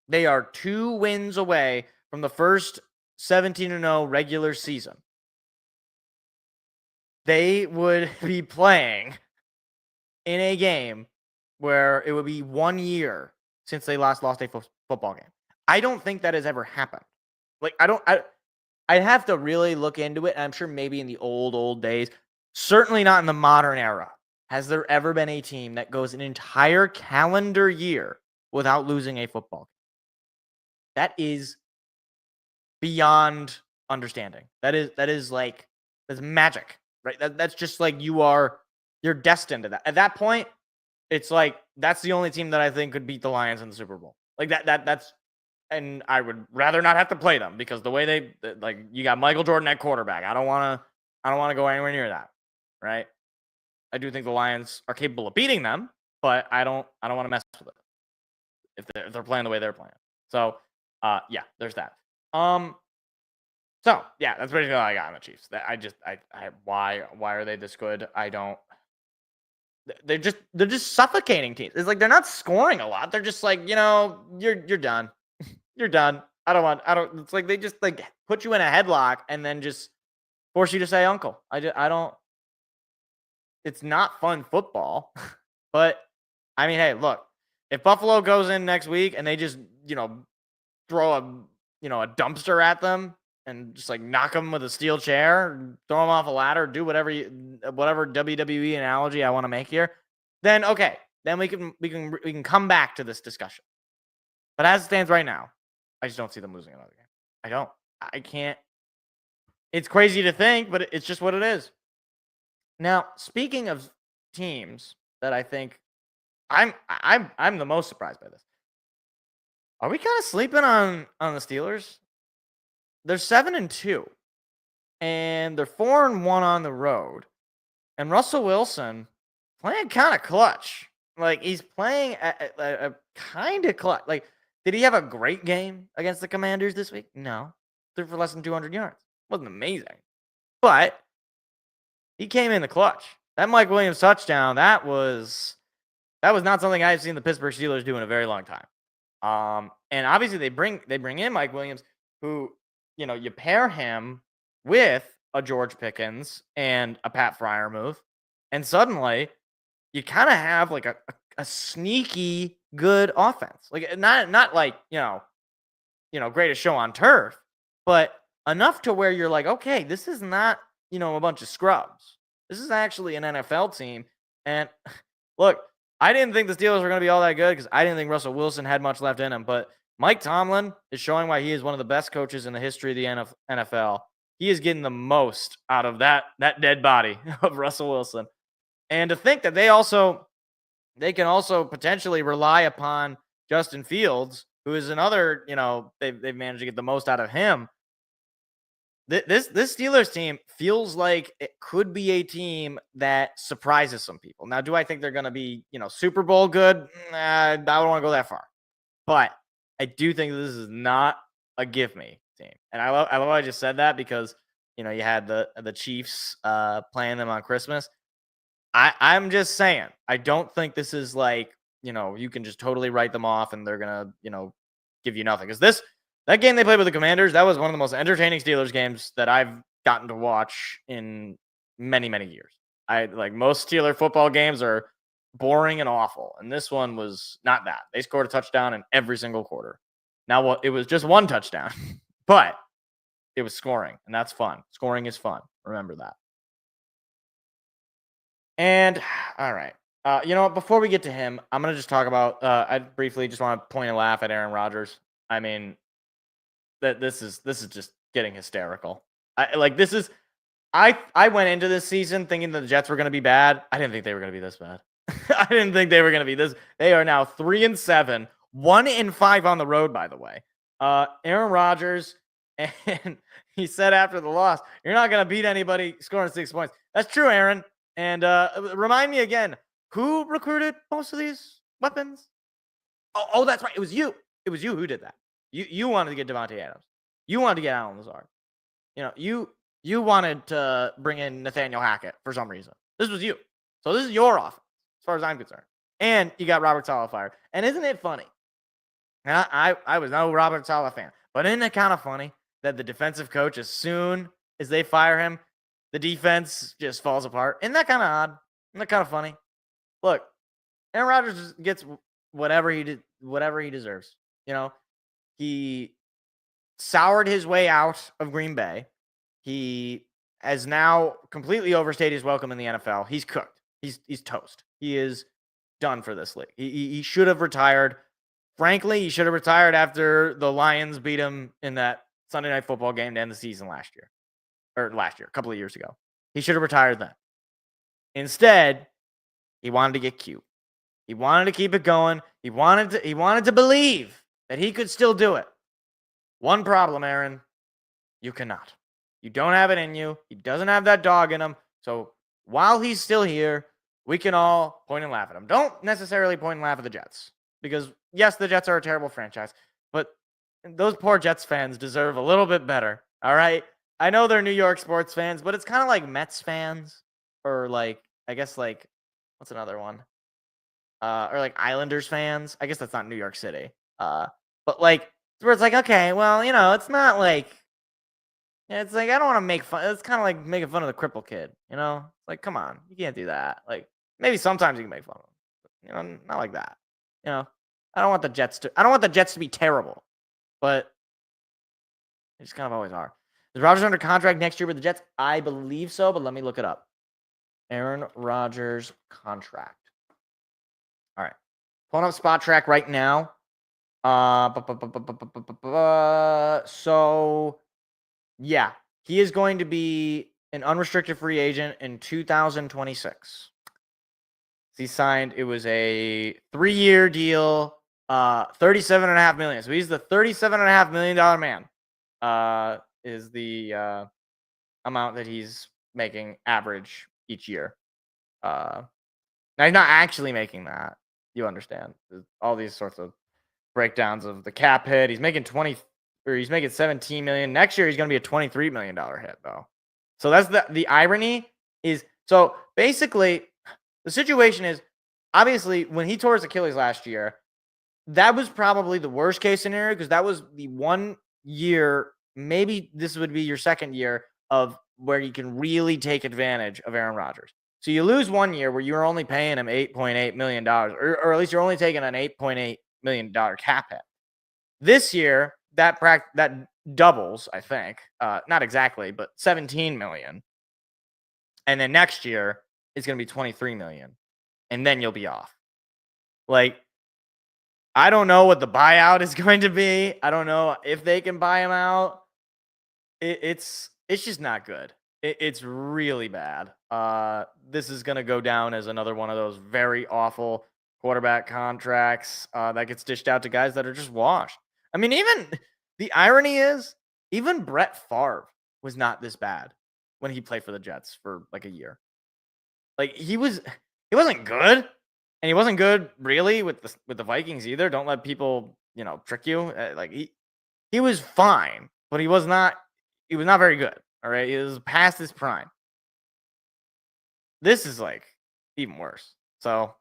They are 2 wins away from the first 17-0 regular season. They would be playing in a game where it would be 1 year since they last lost a football game. I don't think that has ever happened. Like, I'd have to really look into it. I'm sure maybe in the old days, certainly not in the modern era, has there ever been a team that goes an entire calendar year without losing a football game. That is beyond understanding. That's magic, right? That's just like you're destined to that. At that point, it's like that's the only team that I think could beat the Lions in the Super Bowl. Like that's and I would rather not have to play them because the way you got Michael Jordan at quarterback. I don't want to go anywhere near that, right? I do think the Lions are capable of beating them, but I don't want to mess with it if they're playing the way they're playing. So, yeah, there's that. So yeah, that's basically all I got on the Chiefs. Why are they this good? I don't. They're just suffocating teams. It's like they're not scoring a lot. They're just like, you're done. You're done. It's like they just like put you in a headlock and then just force you to say uncle. I don't. it's not fun football. But I mean, hey, look, if Buffalo goes in next week and they just, throw a dumpster at them and just like knock them with a steel chair, throw them off a ladder, do whatever WWE analogy I want to make here, then okay, then we can come back to this discussion. But as it stands right now, I just don't see them losing another game. I can't. It's crazy to think, but it's just what it is. Now, speaking of teams that I think I'm the most surprised by this. Are we kind of sleeping on the Steelers? They're 7-2, and they're 4-1 on the road. And Russell Wilson playing kind of clutch. Like, he's playing a kind of clutch. Like, did he have a great game against the Commanders this week? No. Threw for less than 200 yards. Wasn't amazing. But he came in the clutch. That Mike Williams touchdown, that was not something I've seen the Pittsburgh Steelers do in a very long time. And obviously they bring in Mike Williams, who, you pair him with a George Pickens and a Pat Freiermuth, and suddenly you kind of have like a sneaky good offense. Like not like, greatest show on turf, but enough to where you're like, okay, this is not, a bunch of scrubs. This is actually an NFL team. And look, I didn't think the Steelers were going to be all that good because I didn't think Russell Wilson had much left in him. But Mike Tomlin is showing why he is one of the best coaches in the history of the NFL. He is getting the most out of that dead body of Russell Wilson. And to think that they can also potentially rely upon Justin Fields, who is another, they've managed to get the most out of him. This Steelers team feels like it could be a team that surprises some people. Now, do I think they're going to be, Super Bowl good? I don't want to go that far. But I do think this is not a give me team. And I love I just said that because, you had the Chiefs playing them on Christmas. I'm just saying, I don't think this is like, you can just totally write them off and they're going to, give you nothing. Because that game they played with the Commanders, that was one of the most entertaining Steelers games that I've gotten to watch in many, many years. Most Steeler football games are boring and awful, and this one was not that. They scored a touchdown in every single quarter. Now, it was just one touchdown, but it was scoring, and that's fun. Scoring is fun. Remember that. And, all right. Before we get to him, I'm going to just talk about, I briefly just want to point and laugh at Aaron Rodgers. I mean, that this is just getting hysterical. I went into this season thinking that the Jets were going to be bad. I didn't think they were going to be this bad. I didn't think they were going to be this. They are now 3-7, 1-5 on the road, by the way. Aaron Rodgers, and he said after the loss, "You're not going to beat anybody scoring 6 points." That's true, Aaron. And remind me again, who recruited most of these weapons? Oh, that's right. It was you. It was you who did that. You wanted to get Devontae Adams. You wanted to get Allen Lazard. You wanted to bring in Nathaniel Hackett for some reason. This was you. So this is your offense, as far as I'm concerned. And you got Robert Saleh fired. And isn't it funny? And I was no Robert Saleh fan. But isn't it kind of funny that the defensive coach, as soon as they fire him, the defense just falls apart? Isn't that kind of odd? Isn't that kind of funny? Look, Aaron Rodgers gets whatever he deserves. He soured his way out of Green Bay. He has now completely overstayed his welcome in the NFL. He's cooked. He's toast. He is done for this league. He should have retired. Frankly, he should have retired after the Lions beat him in that Sunday Night Football game to end the season last year, a couple of years ago. He should have retired then. Instead, he wanted to get cute. He wanted to keep it going. He wanted to believe that he could still do it. One problem, Aaron. You cannot. You don't have it in you. He doesn't have that dog in him. So while he's still here, we can all point and laugh at him. Don't necessarily point and laugh at the Jets. Because, yes, the Jets are a terrible franchise. But those poor Jets fans deserve a little bit better. All right? I know they're New York sports fans, but it's kind of like Mets fans. Or what's another one? Or like Islanders fans. I guess that's not New York City. But where it's like, okay, well, it's not like Yeah, it's like I don't want to make fun. It's kind of like making fun of the cripple kid, you know? Like, come on, you can't do that. Like, maybe sometimes you can make fun of him, but, not like that. You know, I don't want the Jets to be terrible, but they just kind of always are. Is Rodgers under contract next year with the Jets? I believe so, but let me look it up. Aaron Rodgers contract. All right, pulling up Spot Track right now. So yeah, he is going to be an unrestricted free agent in 2026. He signed, it was a 3-year deal, $37.5 million. So he's the $37.5 million man. Is the amount that he's making average each year. Now he's not actually making that. You understand? There's all these sorts of breakdowns of the cap hit. He's making 17 million. Next year he's going to be a $23 million hit though. So that's the irony is, so basically the situation is, obviously when he tore his Achilles last year, that was probably the worst case scenario because that was the 1 year, maybe this would be your second year of where you can really take advantage of Aaron Rodgers. So you lose 1 year where you're only paying him $8.8 million, or at least you're only taking an $8.8 million cap hit. This year, that doubles, I think. Not exactly, but $17 million. And then next year, it's going to be $23 million. And then you'll be off. Like, I don't know what the buyout is going to be. I don't know if they can buy him out. It's just not good. It's really bad. This is going to go down as another one of those very awful quarterback contracts that gets dished out to guys that are just washed. I mean, even the irony is, even Brett Favre was not this bad when he played for the Jets for like a year. Like he wasn't good, and he wasn't good really with the Vikings either. Don't let people trick you. Like he was fine, but he was not very good. All right, he was past his prime. This is like even worse. So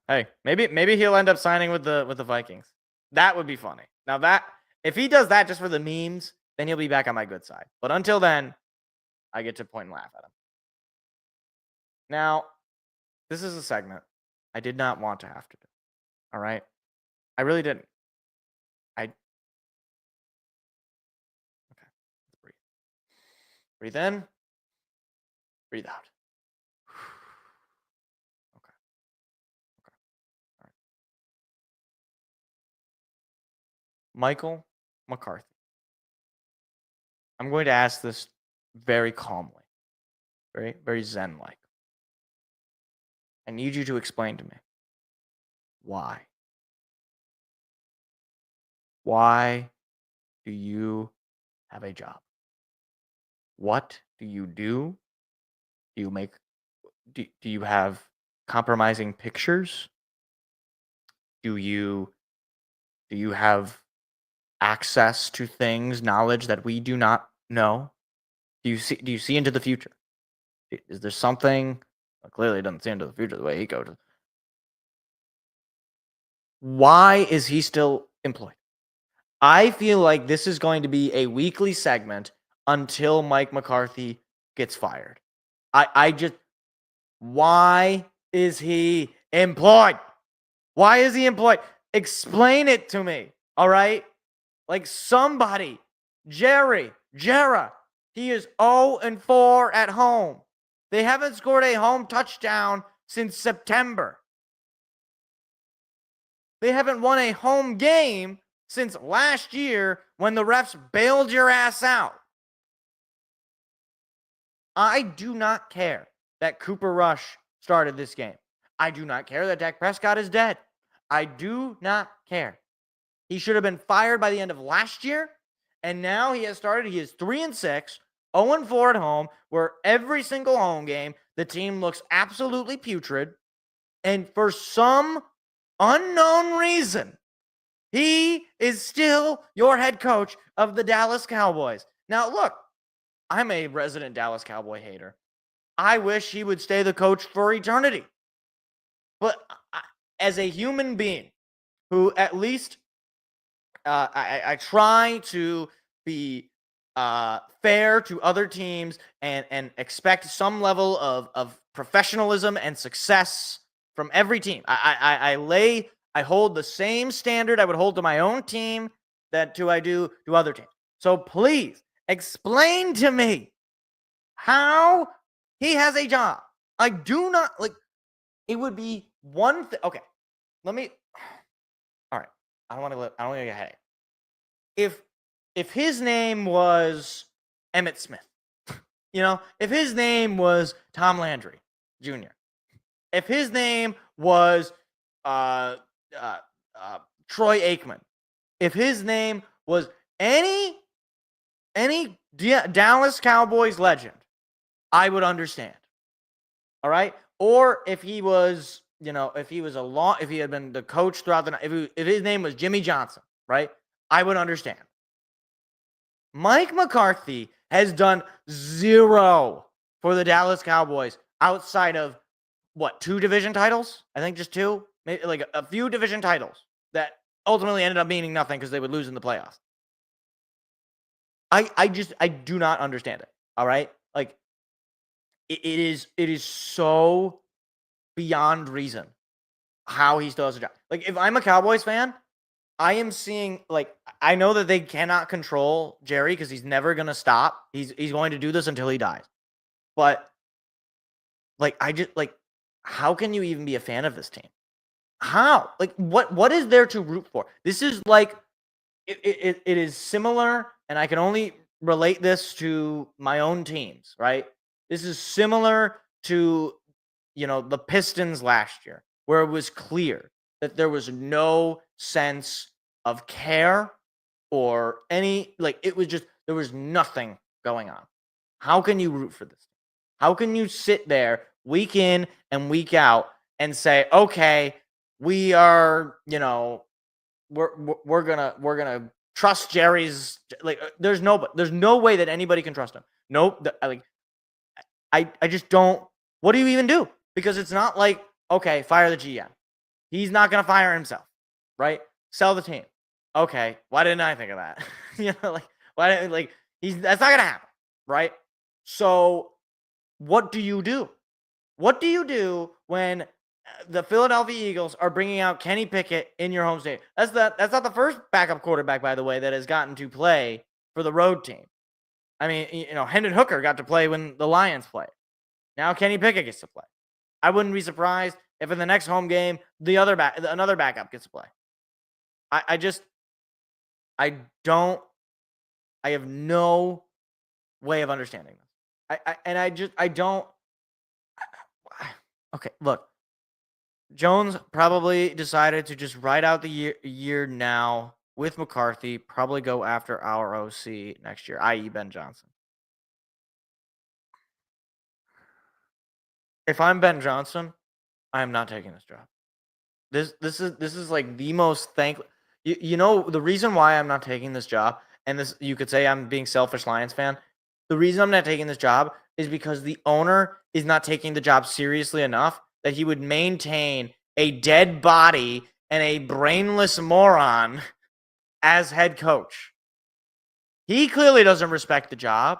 hey, maybe he'll end up signing with the Vikings. That would be funny. Now that if he does that just for the memes, then he'll be back on my good side. But until then, I get to point and laugh at him. Now, this is a segment I did not want to have to do. All right, I really didn't. Okay, let's breathe. Breathe in. Breathe out. Okay. All right. Michael McCarthy. I'm going to ask this very calmly, very, very zen-like. I need you to explain to me why. Why do you have a job? What do you do? Do you have compromising pictures? Do you have access to things, knowledge that we do not know? Do you see into the future? Is there something? Well, clearly, it doesn't see into the future the way he goes. Why is he still employed? I feel like this is going to be a weekly segment until Mike McCarthy gets fired. Why is he employed? Why is he employed? Explain it to me. All right? Like somebody, Jera, he is 0-4 at home. They haven't scored a home touchdown since September. They haven't won a home game since last year when the refs bailed your ass out. I do not care that Cooper Rush started this game. I do not care that Dak Prescott is dead. I do not care. He should have been fired by the end of last year, and now he has started. He is 3-6, 0-4 at home, where every single home game, the team looks absolutely putrid. And for some unknown reason, he is still your head coach of the Dallas Cowboys. Now, look, I'm a resident Dallas Cowboy hater. I wish he would stay the coach for eternity. But as a human being who at least I try to be fair to other teams and expect some level of professionalism and success from every team. I hold the same standard I would hold to my own team that I do to other teams. So please explain to me how he has a job. I do not like. It would be one thing. Okay, let me. All right, I don't want to get a headache. If his name was Emmitt Smith, if his name was Tom Landry Jr., if his name was Troy Aikman, if his name was any Dallas Cowboys legend, I would understand. All right? Or if he was, if he had been the coach throughout the night, if his name was Jimmy Johnson, right? I would understand. Mike McCarthy has done zero for the Dallas Cowboys outside of what, 2 division titles? I think just 2, maybe like a few division titles that ultimately ended up meaning nothing because they would lose in the playoffs. I do not understand it. All right, like it is so beyond reason how he still has a job. Like if I'm a Cowboys fan, I am seeing, like, I know that they cannot control Jerry because he's never going to stop. He's going to do this until he dies. But, like, how can you even be a fan of this team? How? Like, what is there to root for? This is like, it is similar, and I can only relate this to my own teams, right? This is similar to, the Pistons last year, where it was clear that there was no sense of care or any, like, it was just, there was nothing going on. How can you root for this? How can you sit there week in and week out and say, okay, we are, we're gonna trust Jerry's, like, there's no way that anybody can trust him. Nope. I just don't. What do you even do? Because it's not like, okay, fire the GM. He's not going to fire himself, right? Sell the team. Okay, why didn't I think of that? That's not going to happen, right? So what do you do? What do you do when the Philadelphia Eagles are bringing out Kenny Pickett in your home state? That's not the first backup quarterback, by the way, that has gotten to play for the road team. I mean, Hendon Hooker got to play when the Lions played. Now Kenny Pickett gets to play. I wouldn't be surprised if in the next home game another backup gets to play. I have no way of understanding this. I don't. Okay, look. Jones probably decided to just ride out the year now with McCarthy, probably go after our OC next year, i.e. Ben Johnson. If I'm Ben Johnson, I am not taking this job. This is like the most thankless. The reason why I'm not taking this job, and this, you could say I'm being selfish Lions fan. The reason I'm not taking this job is because the owner is not taking the job seriously enough that he would maintain a dead body and a brainless moron as head coach. He clearly doesn't respect the job.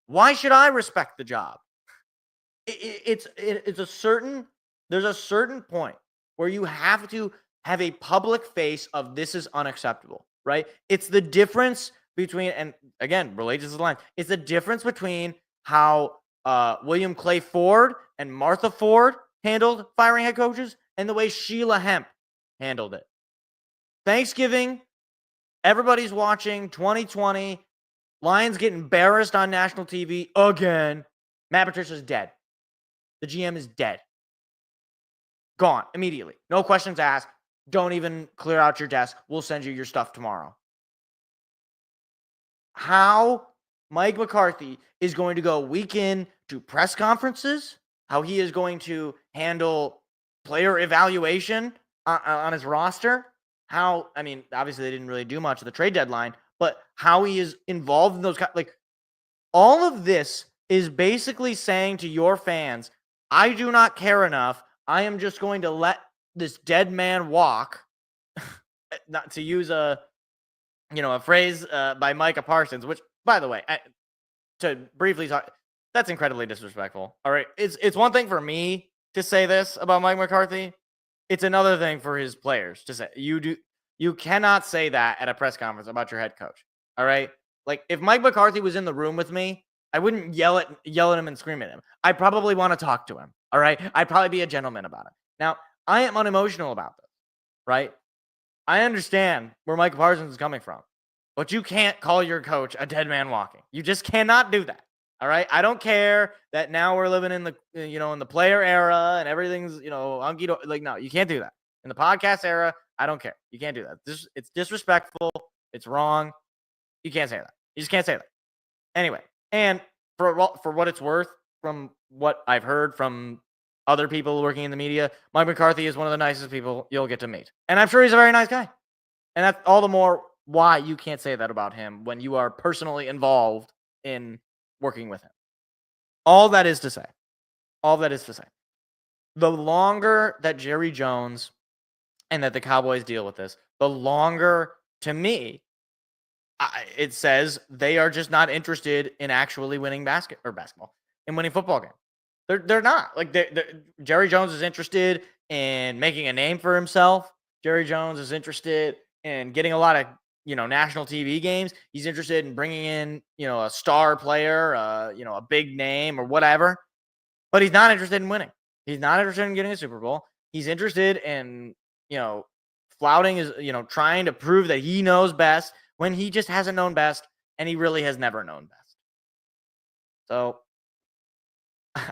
Why should I respect the job? There's a certain point where you have to have a public face of this is unacceptable, right? It's the difference between, and again, related to the line, it's the difference between how William Clay Ford and Martha Ford handled firing head coaches and the way Sheila Hemp handled it. Thanksgiving, everybody's watching 2020. Lions get embarrassed on national TV again. Matt Patricia's dead. The GM is dead. Gone immediately. No questions asked. Don't even clear out your desk. We'll send you your stuff tomorrow. How Mike McCarthy is going to go week in to press conferences, how he is going to handle player evaluation on his roster, obviously they didn't really do much at the trade deadline, but how he is involved in those, all of this is basically saying to your fans, I do not care enough. I am just going to let this dead man walk, not to use a phrase by Micah Parsons, which, by the way, to briefly talk, that's incredibly disrespectful. All right, it's one thing for me to say this about Mike McCarthy. It's another thing for his players to say. You cannot say that at a press conference about your head coach. All right, like if Mike McCarthy was in the room with me, I wouldn't yell at him and scream at him. I'd probably want to talk to him. All right, I'd probably be a gentleman about it. Now, I am unemotional about this. Right, I understand where Mike Parsons is coming from, but you can't call your coach a dead man walking. You just cannot do that. All right. I don't care that now we're living in the, in the player era and everything's, hunky. Like, no, you can't do that. In the podcast era, I don't care. You can't do that. It's disrespectful. It's wrong. You can't say that. You just can't say that. Anyway, and for what it's worth, from what I've heard from other people working in the media, Mike McCarthy is one of the nicest people you'll get to meet. And I'm sure he's a very nice guy. And that's all the more why you can't say that about him when you are personally involved in working with him. All that is to say, the longer that Jerry Jones and that the Cowboys deal with this, the longer, to me, it says they are just not interested in actually winning basketball, in winning football games. They're not. Like, Jerry Jones is interested in making a name for himself. Jerry Jones is interested in getting a lot of national TV games. He's interested in bringing in, a star player, a big name or whatever, but he's not interested in winning. He's not interested in getting a Super Bowl. He's interested in, flouting his, trying to prove that he knows best when he just hasn't known best, and he really has never known best. So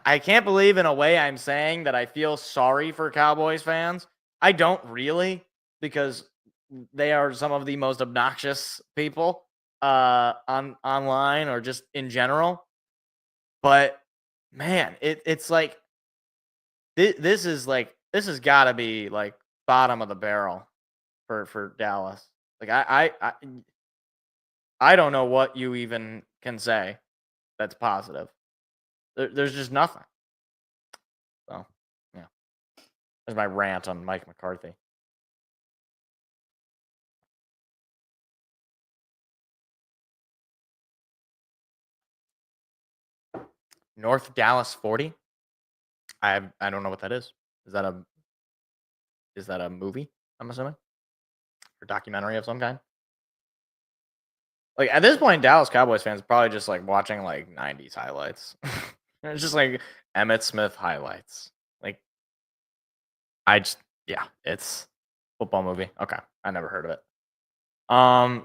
I can't believe in a way I'm saying that I feel sorry for Cowboys fans. I don't really, because they are some of the most obnoxious people online or just in general. But man, it's like this has got to be like bottom of the barrel for Dallas. Like I don't know what you even can say that's positive. There's just nothing. So yeah, there's my rant on Mike McCarthy. North Dallas 40. I don't know what that is. Is that a movie? I'm assuming, or documentary of some kind. Like, at this point, Dallas Cowboys fans probably just like watching like 90s highlights. It's just like Emmitt Smith highlights. Like, it's football movie. Okay, I never heard of it. I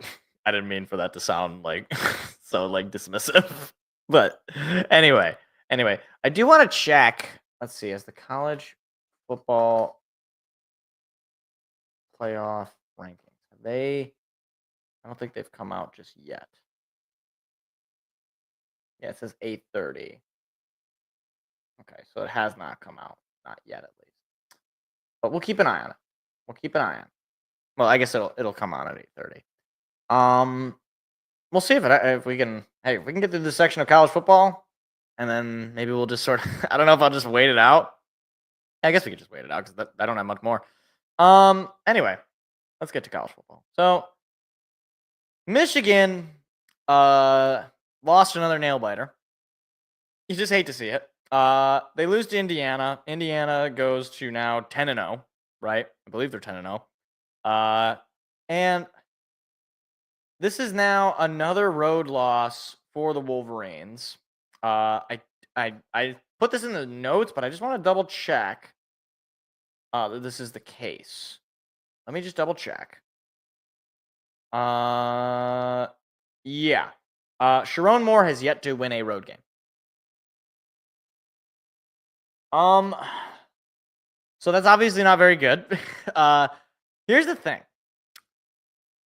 didn't mean for that to sound like so like dismissive. But anyway, I do want to check. Let's see, as the college football playoff rankings, I don't think they've come out just yet. Yeah, it says 8:30. Okay, so it has not come out, not yet at least. But we'll keep an eye on it. Well, I guess it'll come out at 8:30. We'll see if we can. Hey, if we can get through this section of college football, and then maybe we'll just sort of. I don't know if I'll just wait it out. I guess we could just wait it out because I don't have much more. Anyway, let's get to college football. So, Michigan lost another nail biter. You just hate to see it. They lose to Indiana. Indiana goes to now 10-0, right? I believe they're 10-0. And this is now another road loss for the Wolverines. I put this in the notes, but I just want to double check that this is the case. Let me just double check. Yeah. Sharon Moore has yet to win a road game. So that's obviously not very good. Here's the thing.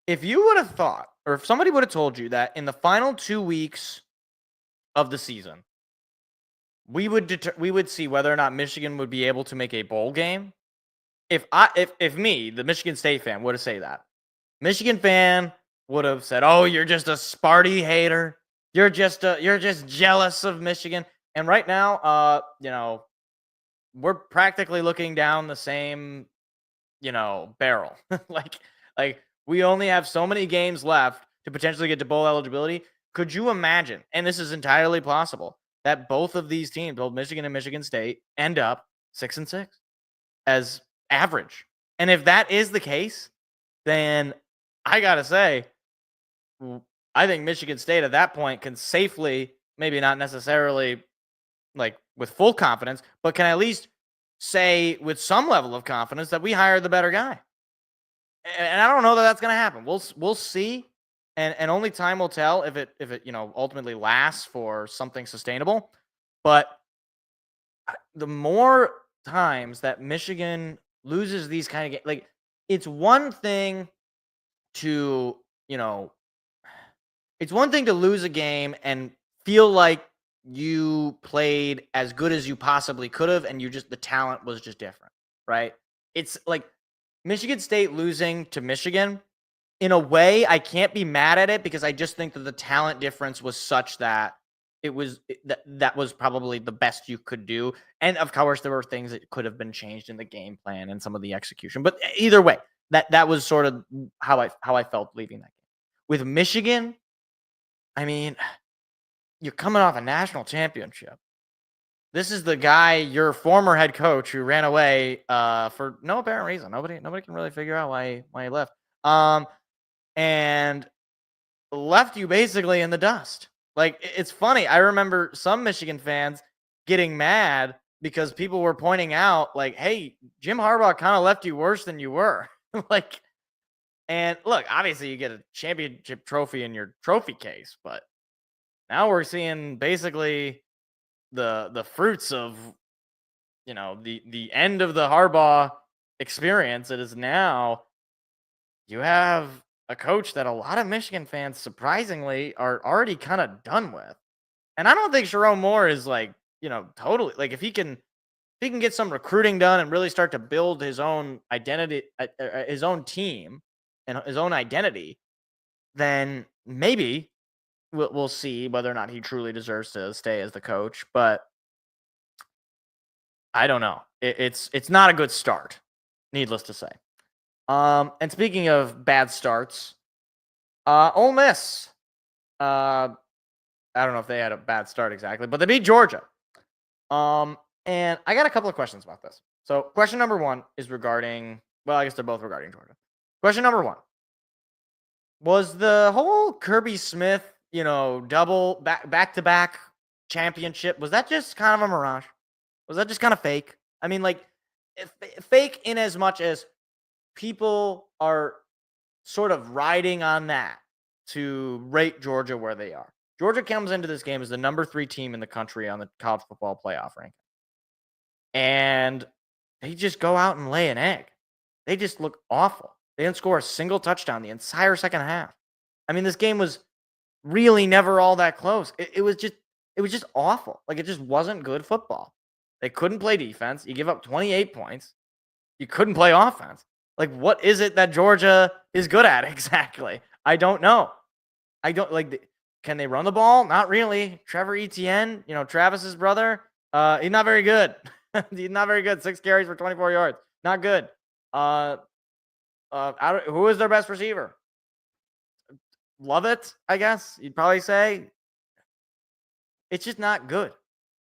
If you would have thought, or if somebody would have told you that in the final 2 weeks of the season, we would see whether or not Michigan would be able to make a bowl game. If me, the Michigan State fan, would have said that, Michigan fan would have said, "Oh, you're just a Sparty hater. You're just jealous of Michigan." And right now, we're practically looking down the same, barrel. like we only have so many games left to potentially get to bowl eligibility. could you imagine, and this is entirely possible, that both of these teams, both Michigan and Michigan State, end up 6-6 as average? And if that is the case, then I got to say, I think Michigan State at that point can safely, maybe not necessarily like with full confidence, but can at least say with some level of confidence that we hired the better guy. And I don't know that that's going to happen. We'll see, and only time will tell if it ultimately lasts for something sustainable. But the more times that Michigan loses these kind of games, like it's one thing to lose a game and feel like you played as good as you possibly could have, and the talent was just different, right? It's like Michigan State losing to Michigan. In a way, I can't be mad at it because I just think that the talent difference was such that that was probably the best you could do. And of course, there were things that could have been changed in the game plan and some of the execution. But either way, that was sort of how I felt leaving that game. With Michigan, I mean, you're coming off a national championship. This is the guy, your former head coach, who ran away for no apparent reason. Nobody can really figure out why he left. And left you basically in the dust. Like, it's funny. I remember some Michigan fans getting mad because people were pointing out, like, hey, Jim Harbaugh kind of left you worse than you were. Like, and look, obviously you get a championship trophy in your trophy case, but now we're seeing basically the fruits of the end of the Harbaugh experience. It is now you have a coach that a lot of Michigan fans surprisingly are already kind of done with. And I don't think Sharon Moore is totally, like, if he can get some recruiting done and really start to build his own identity, his own team and his own identity, then maybe we'll see whether or not he truly deserves to stay as the coach. But I don't know. It's not a good start, needless to say. And speaking of bad starts, Ole Miss. I don't know if they had a bad start exactly, but they beat Georgia. And I got a couple of questions about this. So question number one is regarding, well, I guess they're both regarding Georgia. Question number one. Was the whole Kirby Smith, double back-to-back championship, was that just kind of a mirage? Was that just kind of fake? I mean, like, fake in as much as people are sort of riding on that to rate Georgia where they are. Georgia comes into this game as the number 3 team in the country on the college football playoff ranking. And they just go out and lay an egg. They just look awful. They didn't score a single touchdown the entire second half. I mean, this game was really never all that close. It was just awful. Like, it just wasn't good football. They couldn't play defense. You give up 28 points. You couldn't play offense. Like, what is it that Georgia is good at exactly? I don't know. Can they run the ball? Not really. Trevor Etienne, Travis's brother, he's not very good. He's not very good. 6 carries for 24 yards. Not good. Who is their best receiver? Lovett, I guess you'd probably say. It's just not good.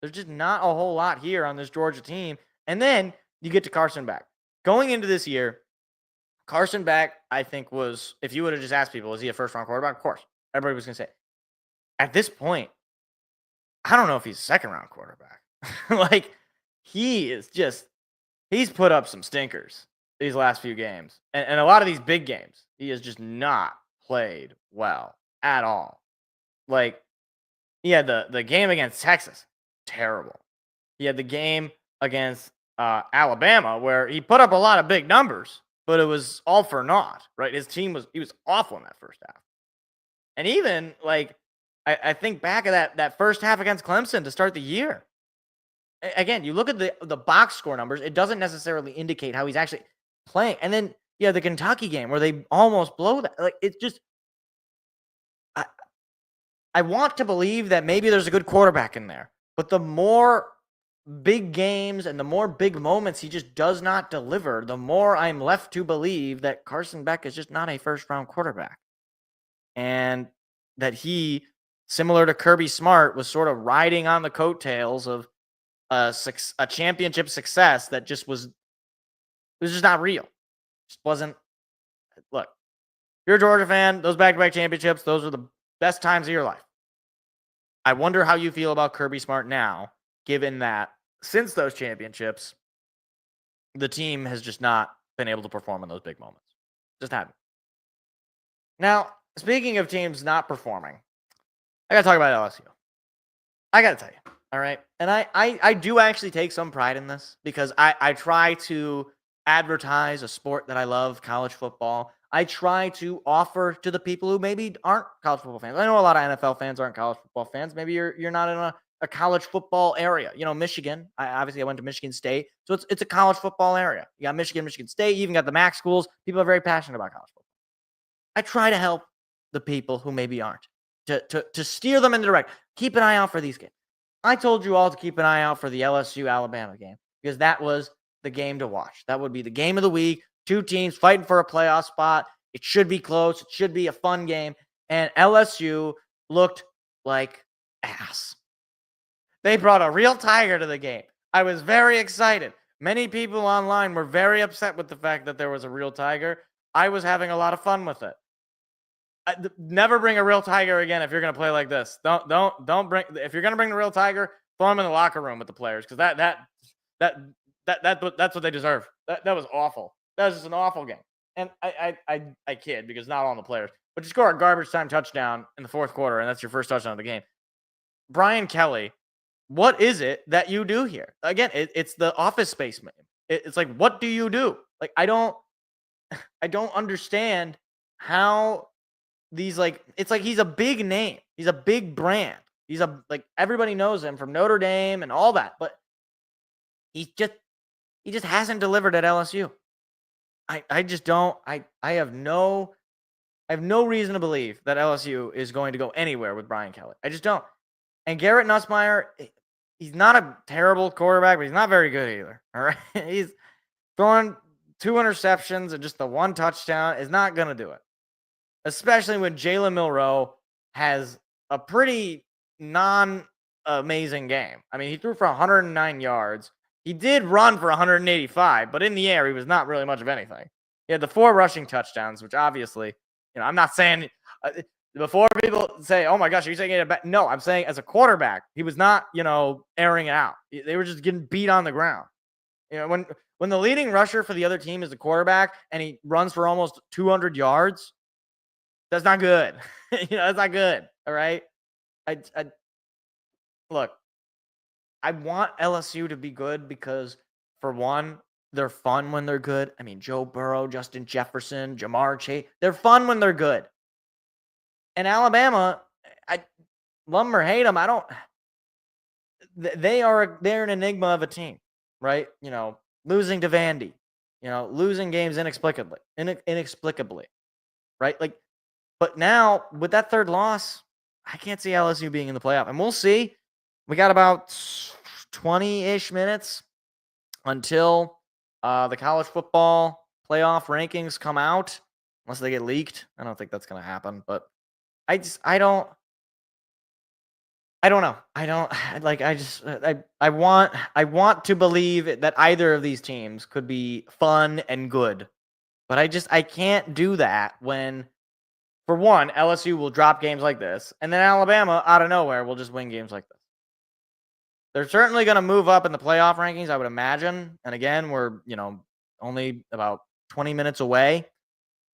There's just not a whole lot here on this Georgia team. And then you get to Carson Beck. Going into this year, Carson Beck, I think, was, if you would have just asked people, is he a first-round quarterback? Of course. Everybody was going to say. At this point, I don't know if he's a second-round quarterback. Like, he's put up some stinkers these last few games. And a lot of these big games, he has just not played well at all. Like, he had the game against Texas, terrible. He had the game against Alabama, where he put up a lot of big numbers, but it was all for naught, right? His team he was awful in that first half. And even, like, I think back at that first half against Clemson to start the year. Again, you look at the box score numbers, it doesn't necessarily indicate how he's actually playing. And then, the Kentucky game where they almost blow that. Like, it's just, I want to believe that maybe there's a good quarterback in there. But the more big games and the more big moments he just does not deliver, the more I'm left to believe that Carson Beck is just not a first-round quarterback. And that he similar to Kirby Smart, was sort of riding on the coattails of a championship success that it was just not real. Just wasn't. Look, you're a Georgia fan. Those back-to-back championships, those are the best times of your life. I wonder how you feel about Kirby Smart now, given that since those championships, the team has just not been able to perform in those big moments. Just haven't. Now, speaking of teams not performing, I got to talk about LSU. I got to tell you, all right? And I do actually take some pride in this because I try to advertise a sport that I love, college football. I try to offer to the people who maybe aren't college football fans. I know a lot of NFL fans aren't college football fans. Maybe you're not in a college football area. You know, Michigan. I went to Michigan State, so it's a college football area. You got Michigan State. You even got the MAC schools. People are very passionate about college football. I try to help the people who maybe aren't to steer them in the direct. Keep an eye out for these games. I told you all to keep an eye out for the LSU Alabama game because that was the game to watch. That would be the game of the week. Two teams fighting for a playoff spot. It should be close. It should be a fun game. And LSU looked like ass. They brought a real tiger to the game. I was very excited. Many people online were very upset with the fact that there was a real tiger. I was having a lot of fun with it. Never bring a real tiger again if you're going to play like this. Don't bring. If you're going to bring the real tiger, throw him in the locker room with the players because that's what they deserve. That was awful. That was just an awful game. And I kid because not all on the players. But you score a garbage time touchdown in the fourth quarter, and that's your first touchdown of the game. Brian Kelly, what is it that you do here? Again, it's the Office Space meme. It's like, what do you do? Like, I don't understand how these, like, it's like he's a big name. He's a big brand. He's everybody knows him from Notre Dame and all that, but he just hasn't delivered at LSU. I just don't. I have no reason to believe that LSU is going to go anywhere with Brian Kelly. I just don't. And Garrett Nussmeier, he's not a terrible quarterback, but he's not very good either. All right, he's throwing 2 interceptions and just the 1 touchdown is not going to do it. Especially when Jalen Milroe has a pretty non-amazing game. I mean, he threw for 109 yards. He did run for 185, but in the air, he was not really much of anything. He had the 4 rushing touchdowns, which obviously, I'm not saying before people say, oh my gosh, are you saying it back? No, I'm saying as a quarterback, he was not, airing it out. They were just getting beat on the ground. When the leading rusher for the other team is the quarterback and he runs for almost 200 yards, that's not good. That's not good. All right. Look, I want LSU to be good because, for one, they're fun when they're good. I mean, Joe Burrow, Justin Jefferson, Jamar Chase, they're fun when they're good. And Alabama, I love them or hate them. They're an enigma of a team, right? Losing to Vandy, losing games inexplicably, right? But now with that 3rd loss, I can't see LSU being in the playoff, and we'll see. We got about 20-ish minutes until the college football playoff rankings come out, unless they get leaked. I don't think that's going to happen, but I don't know. I want to believe that either of these teams could be fun and good, but I can't do that when, for one, LSU will drop games like this, and then Alabama out of nowhere will just win games like this. They're certainly going to move up in the playoff rankings, I would imagine. And again, we're, only about 20 minutes away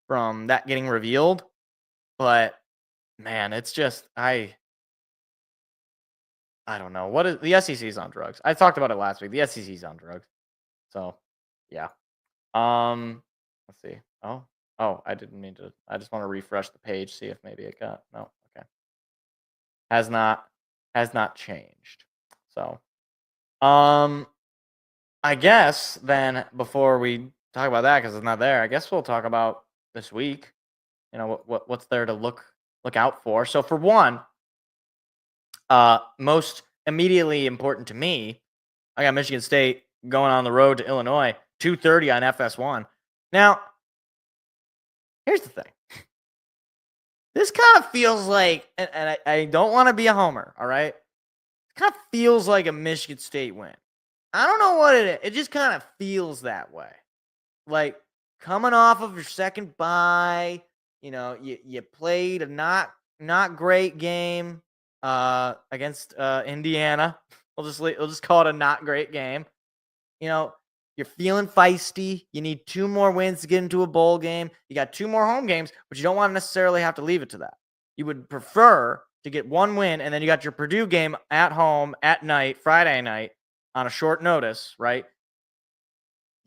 from that getting revealed. But man, it's just I don't know. What is the SEC's on drugs? I talked about it last week. The SEC's on drugs. So, yeah. Let's see. Oh, I didn't mean to. I just want to refresh the page, see if maybe it got. No. Okay. Has not changed. So, I guess then before we talk about that, because it's not there, I guess we'll talk about this week. What's there to look out for. So for one, most immediately important to me, I got Michigan State going on the road to Illinois, 2:30 on FS1. Now, here's the thing. this kind of feels like, and I don't want to be a homer, all right? It kind of feels like a Michigan State win. I don't know what it is. It just kind of feels that way. Like, coming off of your second bye, you played a not great game against Indiana. We'll just call it a not great game. You're feeling feisty. You need 2 more wins to get into a bowl game. You got 2 more home games, but you don't want to necessarily have to leave it to that. You would prefer to get 1 win, and then you got your Purdue game at home at night, Friday night, on a short notice, right?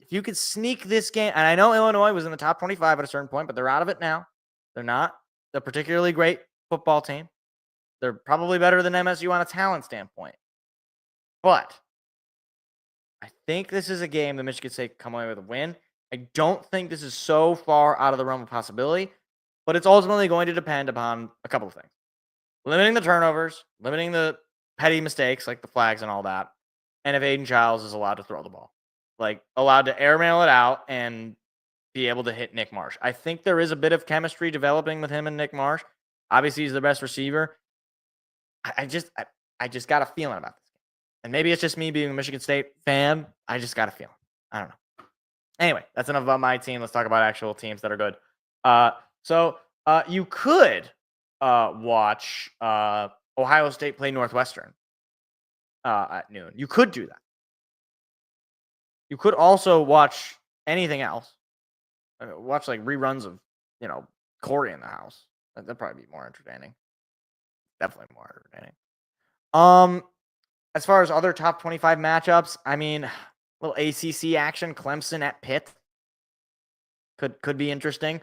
If you could sneak this game, and I know Illinois was in the top 25 at a certain point, but they're out of it now. They're not a particularly great football team. They're probably better than MSU on a talent standpoint. But I think this is a game that Michigan State come away with a win. I don't think this is so far out of the realm of possibility, but it's ultimately going to depend upon a couple of things. Limiting the turnovers, limiting the petty mistakes like the flags and all that, and if Aiden Childs is allowed to throw the ball. Like, allowed to airmail it out and be able to hit Nick Marsh. I think there is a bit of chemistry developing with him and Nick Marsh. Obviously, he's the best receiver. I just got a feeling about this. And maybe it's just me being a Michigan State fan. I just got a feeling. I don't know. Anyway, that's enough about my team. Let's talk about actual teams that are good. So you could watch Ohio State play Northwestern at noon. You could do that. You could also watch anything else. Watch like reruns of, Corey in the House. That'd probably be more entertaining. Definitely more entertaining. As far as other top 25 matchups, I mean, little ACC action, Clemson at Pitt could be interesting.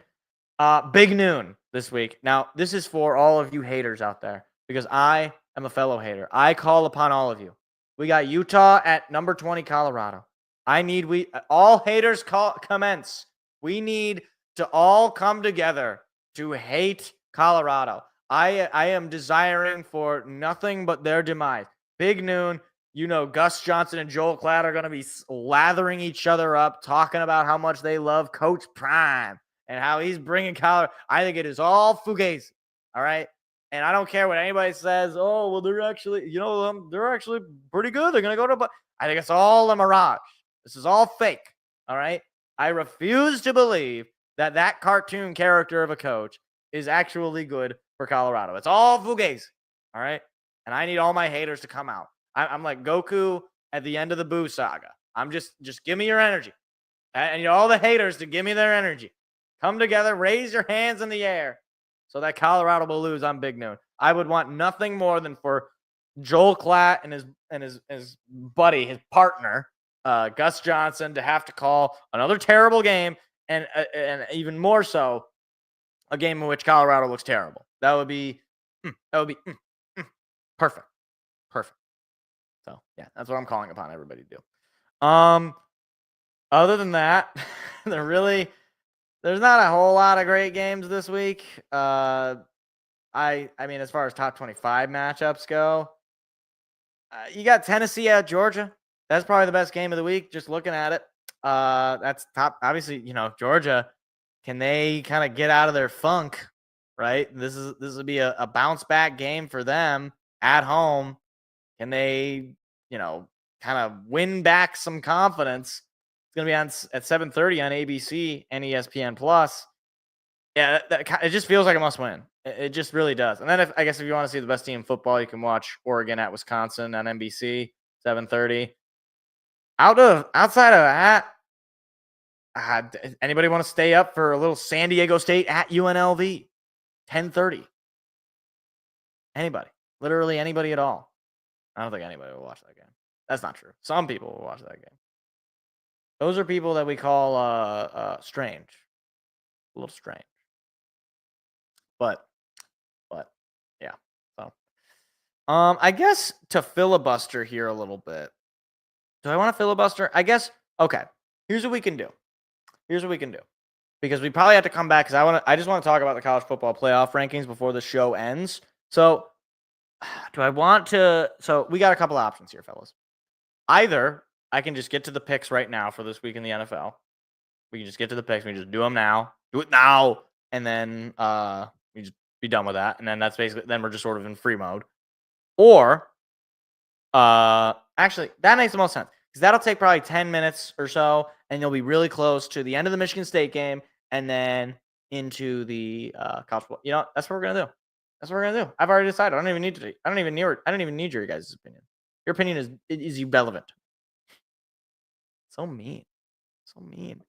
Big noon this week. Now, this is for all of you haters out there because I am a fellow hater. I call upon all of you. We got Utah at number 20, Colorado. All haters commence. We need to all come together to hate Colorado. I am desiring for nothing but their demise. Big noon. Gus Johnson and Joel Klatt are going to be lathering each other up, talking about how much they love Coach Prime and how he's bringing Colorado. I think it is all fugazi. All right. And I don't care what anybody says. Oh, well, they're actually, they're actually pretty good. They're going to go to, I think it's all a mirage. This is all fake. All right. I refuse to believe that cartoon character of a coach is actually good for Colorado. It's all fugazi. All right. And I need all my haters to come out. I'm like Goku at the end of the Boo saga. I'm just give me your energy. And all the haters to give me their energy. Come together, raise your hands in the air so that Colorado will lose on Big Noon. I would want nothing more than for Joel Klatt and his buddy, his partner, Gus Johnson, to have to call another terrible game and even more so a game in which Colorado looks terrible. That would be perfect. So, yeah, that's what I'm calling upon everybody to do. Other than that, there's not a whole lot of great games this week. I mean, as far as top 25 matchups go, you got Tennessee at Georgia. That's probably the best game of the week, just looking at it. That's top. Obviously, Georgia, can they kind of get out of their funk, right? This would be a bounce back game for them at home. Can they, kind of win back some confidence? It's going to be on at 7:30 on ABC and ESPN Plus. Yeah, it just feels like a must win. It just really does. And then if you want to see the best team in football, you can watch Oregon at Wisconsin on NBC, 7:30. Outside of that, anybody want to stay up for a little San Diego State at UNLV, 10:30? Anybody, literally anybody at all. I don't think anybody will watch that game. That's not true. Some people will watch that game. Those are people that we call strange. A little strange. But yeah. So I guess to filibuster here a little bit. Do I want to filibuster? I guess okay. Here's what we can do. Because we probably have to come back because I just want to talk about the college football playoff rankings before the show ends. So do I want to? So we got a couple options here, fellas. Either I can just get to the picks right now for this week in the NFL. We can just get to the picks. We just do them now. Do it now. And then we just be done with that, and then that's basically then we're just sort of in free mode. Or, actually, that makes the most sense because that'll take probably 10 minutes or so, and you'll be really close to the end of the Michigan State game, and then into the college football. You know, that's what we're gonna do. That's what we're gonna do. I've already decided. I don't even need your guys' opinion. Your opinion is irrelevant. So mean. So mean.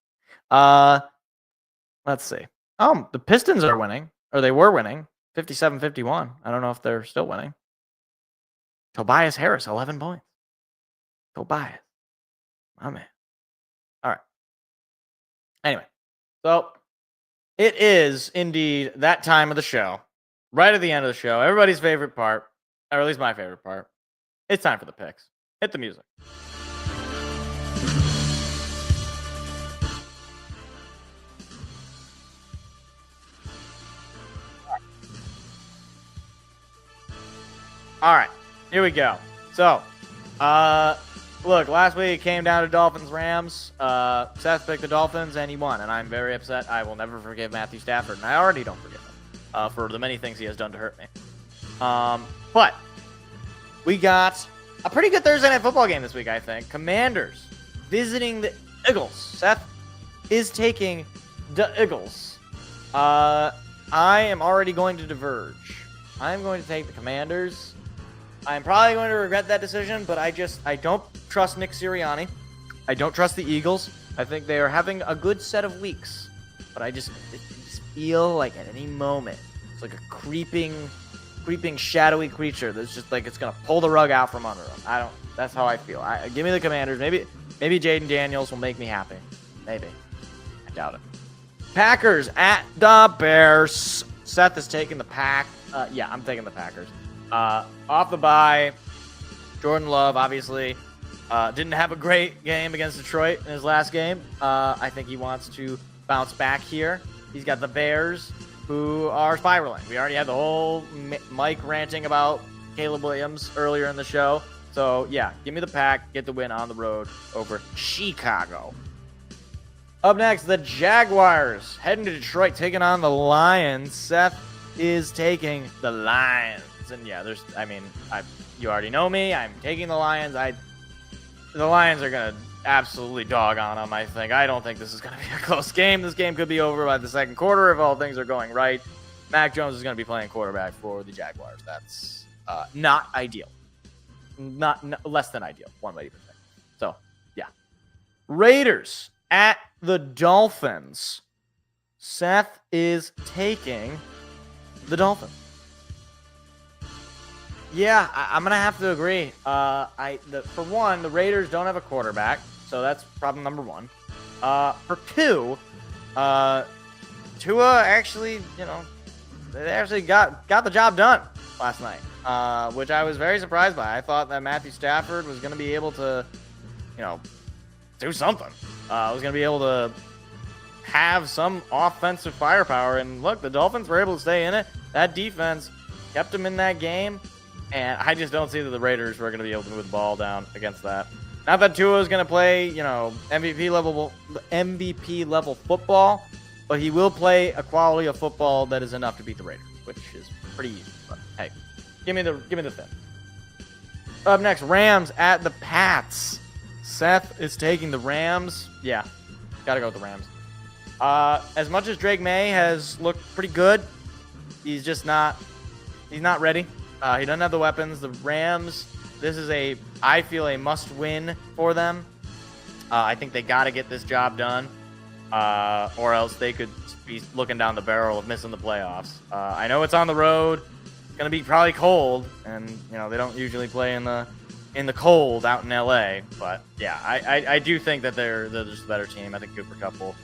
Let's see. The Pistons are winning, or they were winning, 57-51. I don't know if they're still winning. Tobias Harris, 11 points. Tobias. My man. All right. Anyway, so it is indeed that time of the show. Right at the end of the show, everybody's favorite part, or at least my favorite part. It's time for the picks. Hit the music. All right, here we go. So, look, last week it came down to Dolphins-Rams. Seth picked the Dolphins, and he won, and I'm very upset. I will never forgive Matthew Stafford, and I already don't forgive him for the many things he has done to hurt me. But we got a pretty good Thursday Night Football game this week, I think. Commanders visiting the Eagles. Seth is taking the Eagles. I am already going to diverge. I am going to take the Commanders. I'm probably going to regret that decision, but I don't trust Nick Sirianni. I don't trust the Eagles. I think they are having a good set of weeks, but I just feel like at any moment it's like a creeping, shadowy creature that's just like it's gonna pull the rug out from under them. That's how I feel. Give me the Commanders. Maybe Jaden Daniels will make me happy. Maybe. I doubt it. Packers at the Bears. Seth is taking the Pack. Yeah, I'm taking the Packers. Off the bye, Jordan Love obviously didn't have a great game against Detroit in his last game. I think he wants to bounce back here. He's got the Bears, who are spiraling. We already had the whole Mike ranting about Caleb Williams earlier in the show. So, yeah, give me the Pack. Get the win on the road over Chicago. Up next, the Jaguars heading to Detroit, taking on the Lions. Seth is taking the Lions. And yeah, you already know me. I'm taking the Lions. The Lions are gonna absolutely dog on them. I think. I don't think this is gonna be a close game. This game could be over by the second quarter if all things are going right. Mac Jones is gonna be playing quarterback for the Jaguars. That's not ideal. Not less than ideal. One way to say. So yeah, Raiders at the Dolphins. Seth is taking the Dolphins. Yeah, I'm gonna have to agree. For one, the Raiders don't have a quarterback, so that's problem number one. For two, Tua actually, they actually got the job done last night, which I was very surprised by. I thought that Matthew Stafford was gonna be able to, do something. Was gonna be able to have some offensive firepower, and look, the Dolphins were able to stay in it. That defense kept them in that game. And I just don't see that the Raiders were going to be able to move the ball down against that. Not that Tua is going to play, MVP level football, but he will play a quality of football that is enough to beat the Raiders, which is pretty easy. But hey, give me the thing. Up next, Rams at the Pats. Seth is taking the Rams. Yeah, got to go with the Rams. As much as Drake May has looked pretty good, he's not ready. He doesn't have the weapons. The Rams, this is I feel a must-win for them. I think they got to get this job done, or else they could be looking down the barrel of missing the playoffs. I know it's on the road. It's going to be probably cold, and they don't usually play in the cold out in LA. But yeah, I do think that they're just a better team. I think Cooper Kupp will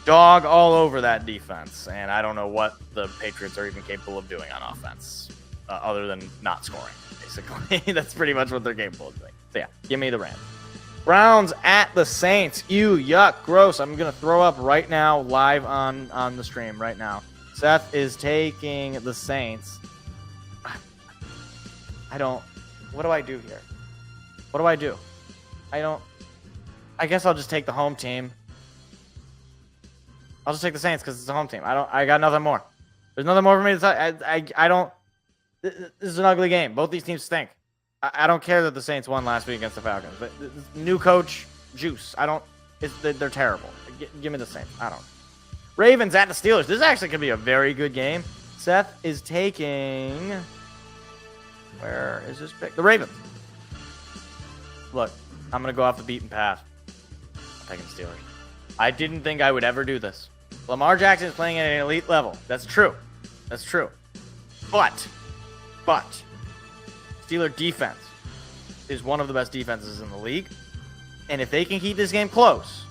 dog all over that defense, and I don't know what the Patriots are even capable of doing on offense. Other than not scoring, basically. That's pretty much what they're capable of doing. So yeah, give me the Rams. Browns at the Saints. Ew, yuck, gross. I'm going to throw up right now, live on the stream right now. Seth is taking the Saints. What do I do here? What do I do? I guess I'll just take the home team. I'll just take the Saints because it's a home team. I got nothing more. There's nothing more for me to say. I don't. This is an ugly game. Both these teams stink. I don't care that the Saints won last week against the Falcons. But new coach, juice. I don't. They're terrible. Give me the Saints. I don't. Ravens at the Steelers. This actually could be a very good game. Seth is taking. Where is this pick? The Ravens. Look, I'm going to go off the beaten path. I'm taking the Steelers. I didn't think I would ever do this. Lamar Jackson is playing at an elite level. That's true. That's true. But, Steeler defense is one of the best defenses in the league. And if they can keep this game close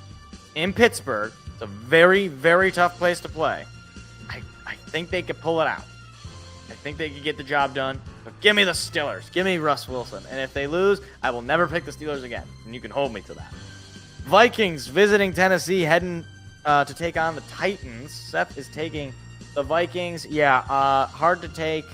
in Pittsburgh, it's a very, very tough place to play. I think they could pull it out. I think they could get the job done. But give me the Steelers. Give me Russ Wilson. And if they lose, I will never pick the Steelers again. And you can hold me to that. Vikings visiting Tennessee, heading to take on the Titans. Seth is taking the Vikings. Yeah, hard to take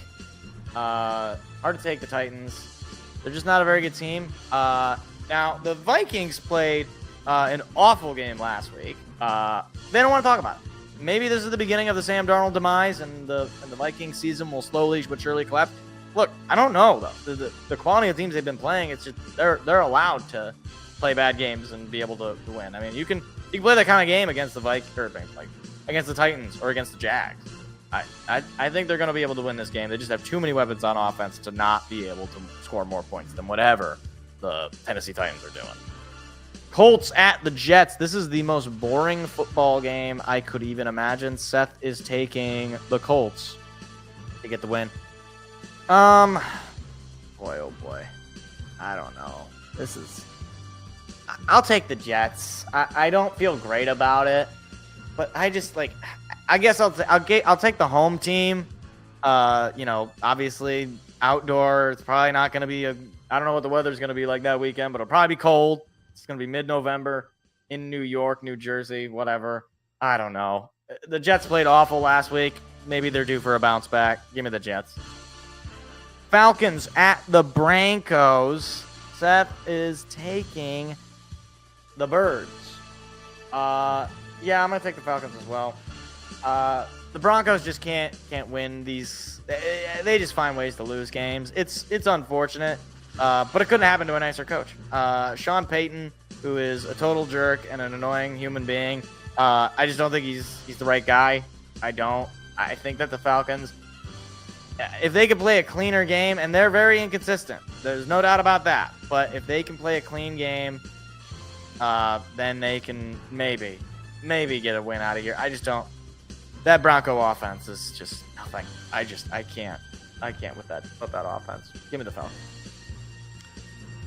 the Titans. They're just not a very good team. Now, the Vikings played an awful game last week. They don't want to talk about it. Maybe this is the beginning of the Sam Darnold demise, and the Vikings season will slowly but surely collapse. Look, I don't know though. The quality of teams they've been playing, it's just they're allowed to play bad games and be able to win. I mean, you can play that kind of game against the Vikings, or like against the Titans or against the Jags. I think they're going to be able to win this game. They just have too many weapons on offense to not be able to score more points than whatever the Tennessee Titans are doing. Colts at the Jets. This is the most boring football game I could even imagine. Seth is taking the Colts to get the win. Boy, oh boy. I don't know. I'll take the Jets. I don't feel great about it, but I just I guess I'll take the home team. Obviously outdoor. It's probably not going to be I don't know what the weather's going to be like that weekend, but it'll probably be cold. It's going to be mid-November in New York, New Jersey, whatever. I don't know. The Jets played awful last week. Maybe they're due for a bounce back. Give me the Jets. Falcons at the Broncos. Seth is taking the Birds. I'm going to take the Falcons as well. The Broncos just can't win these. They just find ways to lose games. It's unfortunate. But it couldn't happen to a nicer coach. Sean Payton, who is a total jerk and an annoying human being. I just don't think he's the right guy. I don't. I think that the Falcons, if they could play a cleaner game, and they're very inconsistent. There's no doubt about that. But if they can play a clean game, then they can maybe get a win out of here. I just don't. That Bronco offense is just nothing. I can't with that offense. Give me the Falcons.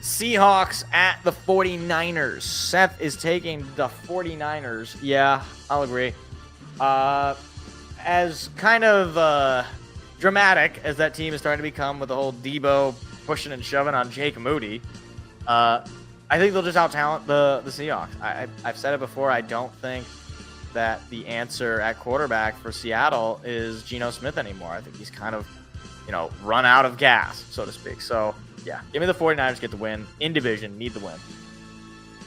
Seahawks at the 49ers. Seth is taking the 49ers. Yeah, I'll agree. As kind of dramatic as that team is starting to become with the whole Debo pushing and shoving on Jake Moody, I think they'll just out-talent the Seahawks. I've said it before. I don't think that the answer at quarterback for Seattle is Geno Smith anymore. I think he's kind of, run out of gas, so to speak. So, yeah, give me the 49ers, get the win. In division, need the win.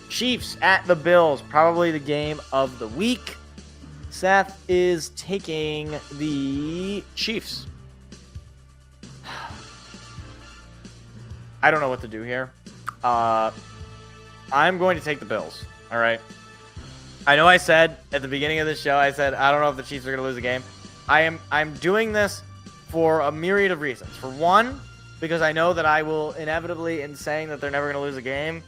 Chiefs at the Bills, probably the game of the week. Seth is taking the Chiefs. I don't know what to do here. I'm going to take the Bills, all right? I know I said at the beginning of this show, I said, I don't know if the Chiefs are going to lose a game. I'm doing this for a myriad of reasons. For one, because I know that I will inevitably, in saying that they're never going to lose a game,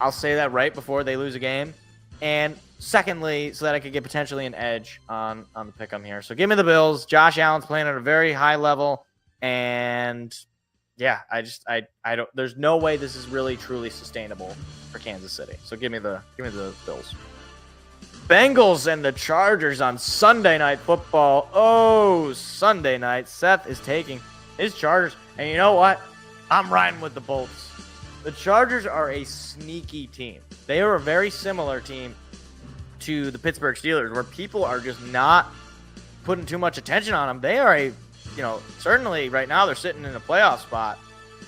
I'll say that right before they lose a game. And secondly, so that I could get potentially an edge on the pick-em here. So give me the Bills. Josh Allen's playing at a very high level. And yeah, I don't, there's no way this is really truly sustainable for Kansas City. So give me the Bills. Bengals and the Chargers on Sunday Night Football. Oh, Sunday night. Seth is taking his Chargers. And you know what? I'm riding with the Bolts. The Chargers are a sneaky team. They are a very similar team to the Pittsburgh Steelers, where people are just not putting too much attention on them. They are certainly right now they're sitting in a playoff spot.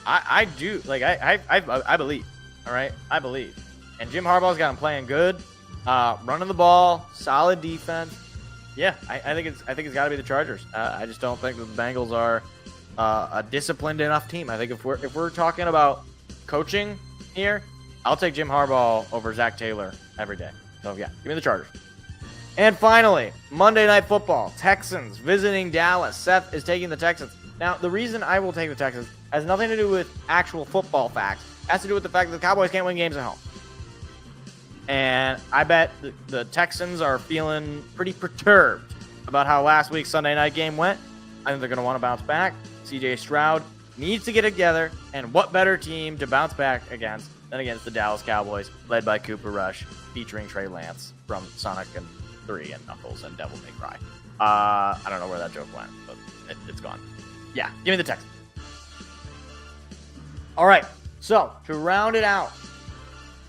I believe. All right, I believe. And Jim Harbaugh's got them playing good, running the ball, solid defense. Yeah, I think it's got to be the Chargers. I just don't think that the Bengals are a disciplined enough team. I think if we're talking about coaching here, I'll take Jim Harbaugh over Zach Taylor every day. So yeah, give me the Chargers. And finally, Monday Night Football, Texans visiting Dallas. Seth is taking the Texans. Now, the reason I will take the Texans has nothing to do with actual football facts. It has to do with the fact that the Cowboys can't win games at home. And I bet the Texans are feeling pretty perturbed about how last week's Sunday night game went. I think they're going to want to bounce back. CJ Stroud needs to get together. And what better team to bounce back against than against the Dallas Cowboys, led by Cooper Rush, featuring Trey Lance from Sonic and 3 and Knuckles and Devil May Cry. I don't know where that joke went, but it's gone. Yeah, give me the Texans. All right, so to round it out,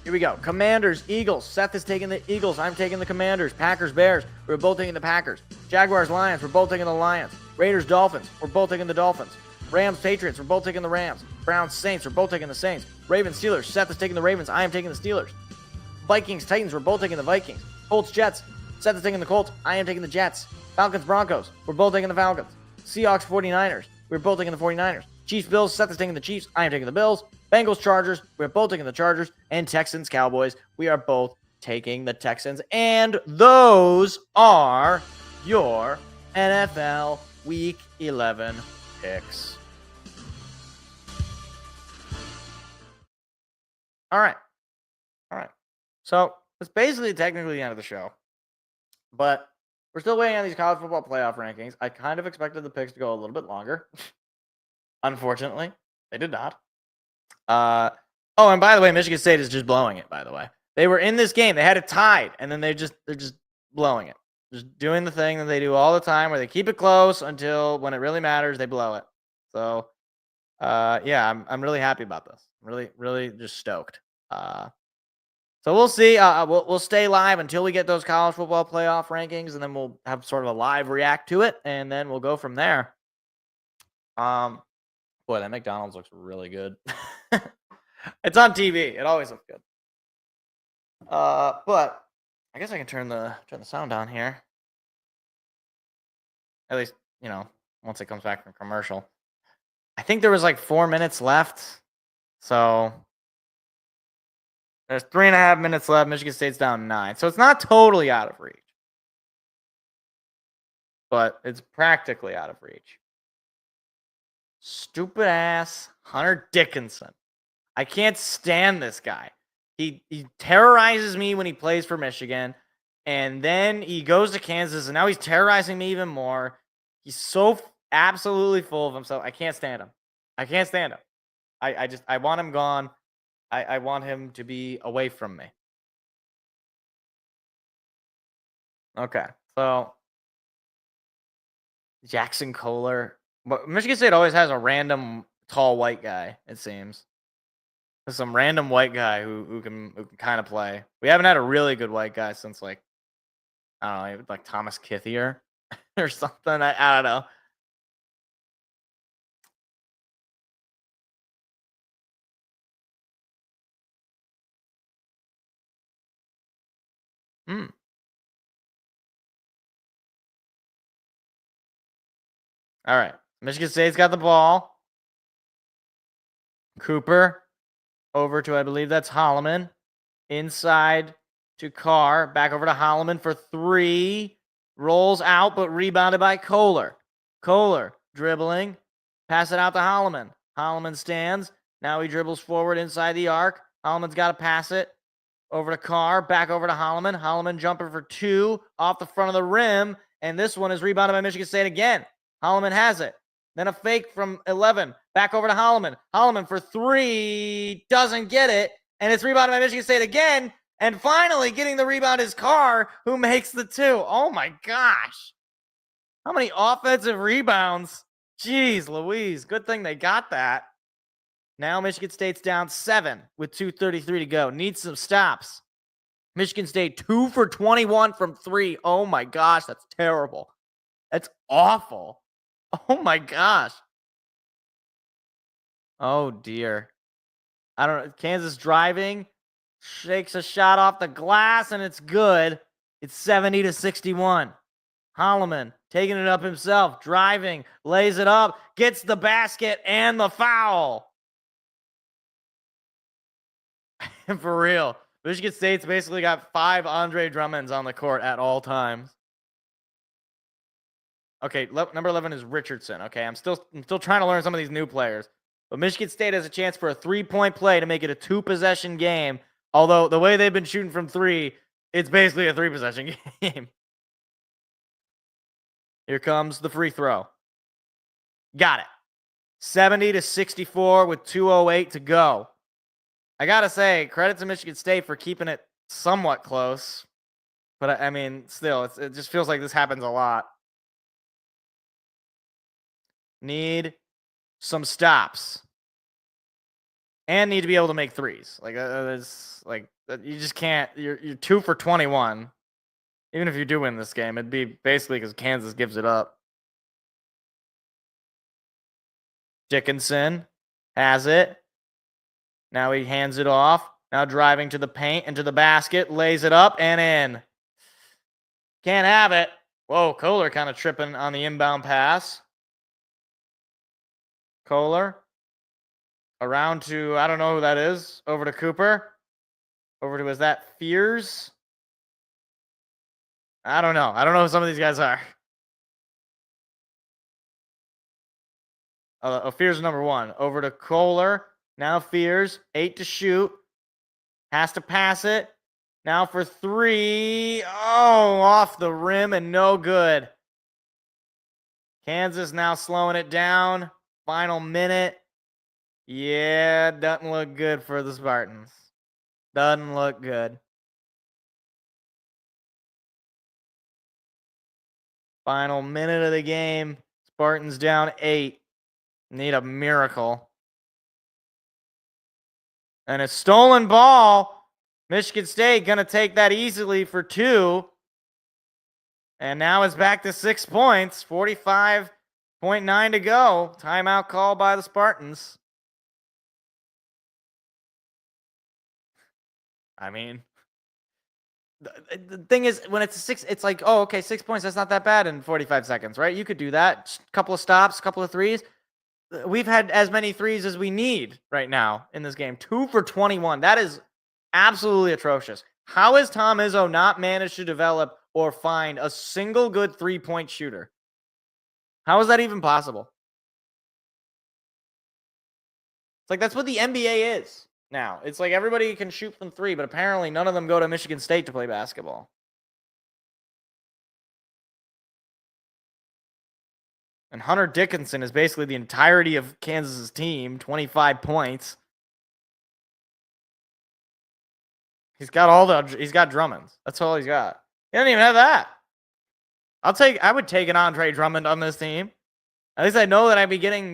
here we go. Commanders, Eagles. Seth is taking the Eagles. I'm taking the Commanders. Packers, Bears. We're both taking the Packers. Jaguars, Lions. We're both taking the Lions. Raiders, Dolphins. We're both taking the Dolphins. Rams, Patriots. We're both taking the Rams. Browns, Saints. We're both taking the Saints. Ravens, Steelers. Seth is taking the Ravens. I am taking the Steelers. Vikings, Titans. We're both taking the Vikings. Colts, Jets. Seth is taking the Colts. I am taking the Jets. Falcons, Broncos. We're both taking the Falcons. Seahawks, 49ers. We're both taking the 49ers. Chiefs, Bills. Seth is taking the Chiefs. I am taking the Bills. Bengals, Chargers. We're both taking the Chargers. And Texans, Cowboys. We are both taking the Texans. And those are your NFL Week 11 picks. All right. So it's basically technically the end of the show. But we're still waiting on these college football playoff rankings. I kind of expected the picks to go a little bit longer. Unfortunately, they did not. Oh, and by the way, Michigan State is just blowing it, by the way. They were in this game. They had it tied, and then they're just blowing it. Just doing the thing that they do all the time where they keep it close until when it really matters, they blow it. So, yeah, I'm really happy about this. Really just stoked. So we'll see. We'll stay live until we get those college football playoff rankings, and then we'll have sort of a live react to it, and then we'll go from there. Boy, that McDonald's looks really good. It's on TV. It always looks good. But I guess I can turn the sound on here. At least, once it comes back from commercial. I think there was like 4 minutes left. So there's 3.5 minutes left. Michigan State's down 9. So it's not totally out of reach. But it's practically out of reach. Stupid ass Hunter Dickinson. I can't stand this guy. He terrorizes me when he plays for Michigan. And then he goes to Kansas, and now he's terrorizing me even more. He's so absolutely full of himself. I can't stand him. I want him gone. I want him to be away from me. Okay, so Jackson Kohler. But Michigan State always has a random tall white guy, it seems. There's some random white guy who can kind of play. We haven't had a really good white guy since I don't know, like Thomas Kithier or something. I don't know. All right. Michigan State's got the ball. Cooper over to, I believe that's Holloman. Inside to Carr. Back over to Holloman for 3. Rolls out, but rebounded by Kohler. Kohler dribbling. Pass it out to Holloman. Holloman stands. Now he dribbles forward inside the arc. Holloman's got to pass it. Over to Carr. Back over to Holloman. Holloman jumping for 2 off the front of the rim. And this one is rebounded by Michigan State again. Holloman has it. Then a fake from 11. Back over to Holloman. Holloman for 3. Doesn't get it. And it's rebounded by Michigan State again. And finally getting the rebound is Carr, who makes the 2. Oh, my gosh. How many offensive rebounds? Jeez Louise. Good thing they got that. Now Michigan State's down 7 with 2:33 to go. Needs some stops. Michigan State 2 for 21 from 3. Oh, my gosh. That's terrible. That's awful. Oh, my gosh. Oh, dear. I don't know. Kansas driving. Shakes a shot off the glass, and it's good. It's 70-61. Holloman taking it up himself, driving, lays it up, gets the basket and the foul. For real. Michigan State's basically got 5 Andre Drummonds on the court at all times. Okay, number 11 is Richardson. Okay, I'm still trying to learn some of these new players. But Michigan State has a chance for a 3-point play to make it a 2-possession game. Although the way they've been shooting from 3, it's basically a 3-possession game. Here comes the free throw. Got it. 70-64 with 2:08 to go. I got to say, credit to Michigan State for keeping it somewhat close. But, I mean, still, it just feels like this happens a lot. Need some stops. And need to be able to make threes. Like, you just can't. You're 2 for 21. Even if you do win this game, it'd be basically because Kansas gives it up. Dickinson has it. Now he hands it off. Now driving to the paint and to the basket. Lays it up and in. Can't have it. Whoa, Kohler kind of tripping on the inbound pass. Kohler. Around to, I don't know who that is. Over to Cooper. Over to, is that Fears? I don't know. I don't know who some of these guys are. Fears number 1. Over to Kohler. Now Fears. 8 to shoot. Has to pass it. Now for 3. Oh, off the rim and no good. Kansas now slowing it down. Final minute. Yeah, doesn't look good for the Spartans. Doesn't look good. Final minute of the game. Spartans down 8. Need a miracle. And a stolen ball. Michigan State going to take that easily for 2. And now it's back to 6 points. 45.9 to go. Timeout call by the Spartans. I mean, the thing is, when it's 6, it's like, oh, okay, 6 points. That's not that bad in 45 seconds, right? You could do that. Just a couple of stops, a couple of threes. We've had as many threes as we need right now in this game. 2 for 21. That is absolutely atrocious. How has Tom Izzo not managed to develop or find a single good 3-point shooter? How is that even possible? It's like that's what the NBA is now. It's like everybody can shoot from 3, but apparently none of them go to Michigan State to play basketball. And Hunter Dickinson is basically the entirety of Kansas's team, 25 points. He's got Drummonds. That's all he's got. He doesn't even have that. I would take an Andre Drummond on this team. At least I know that I'd be getting,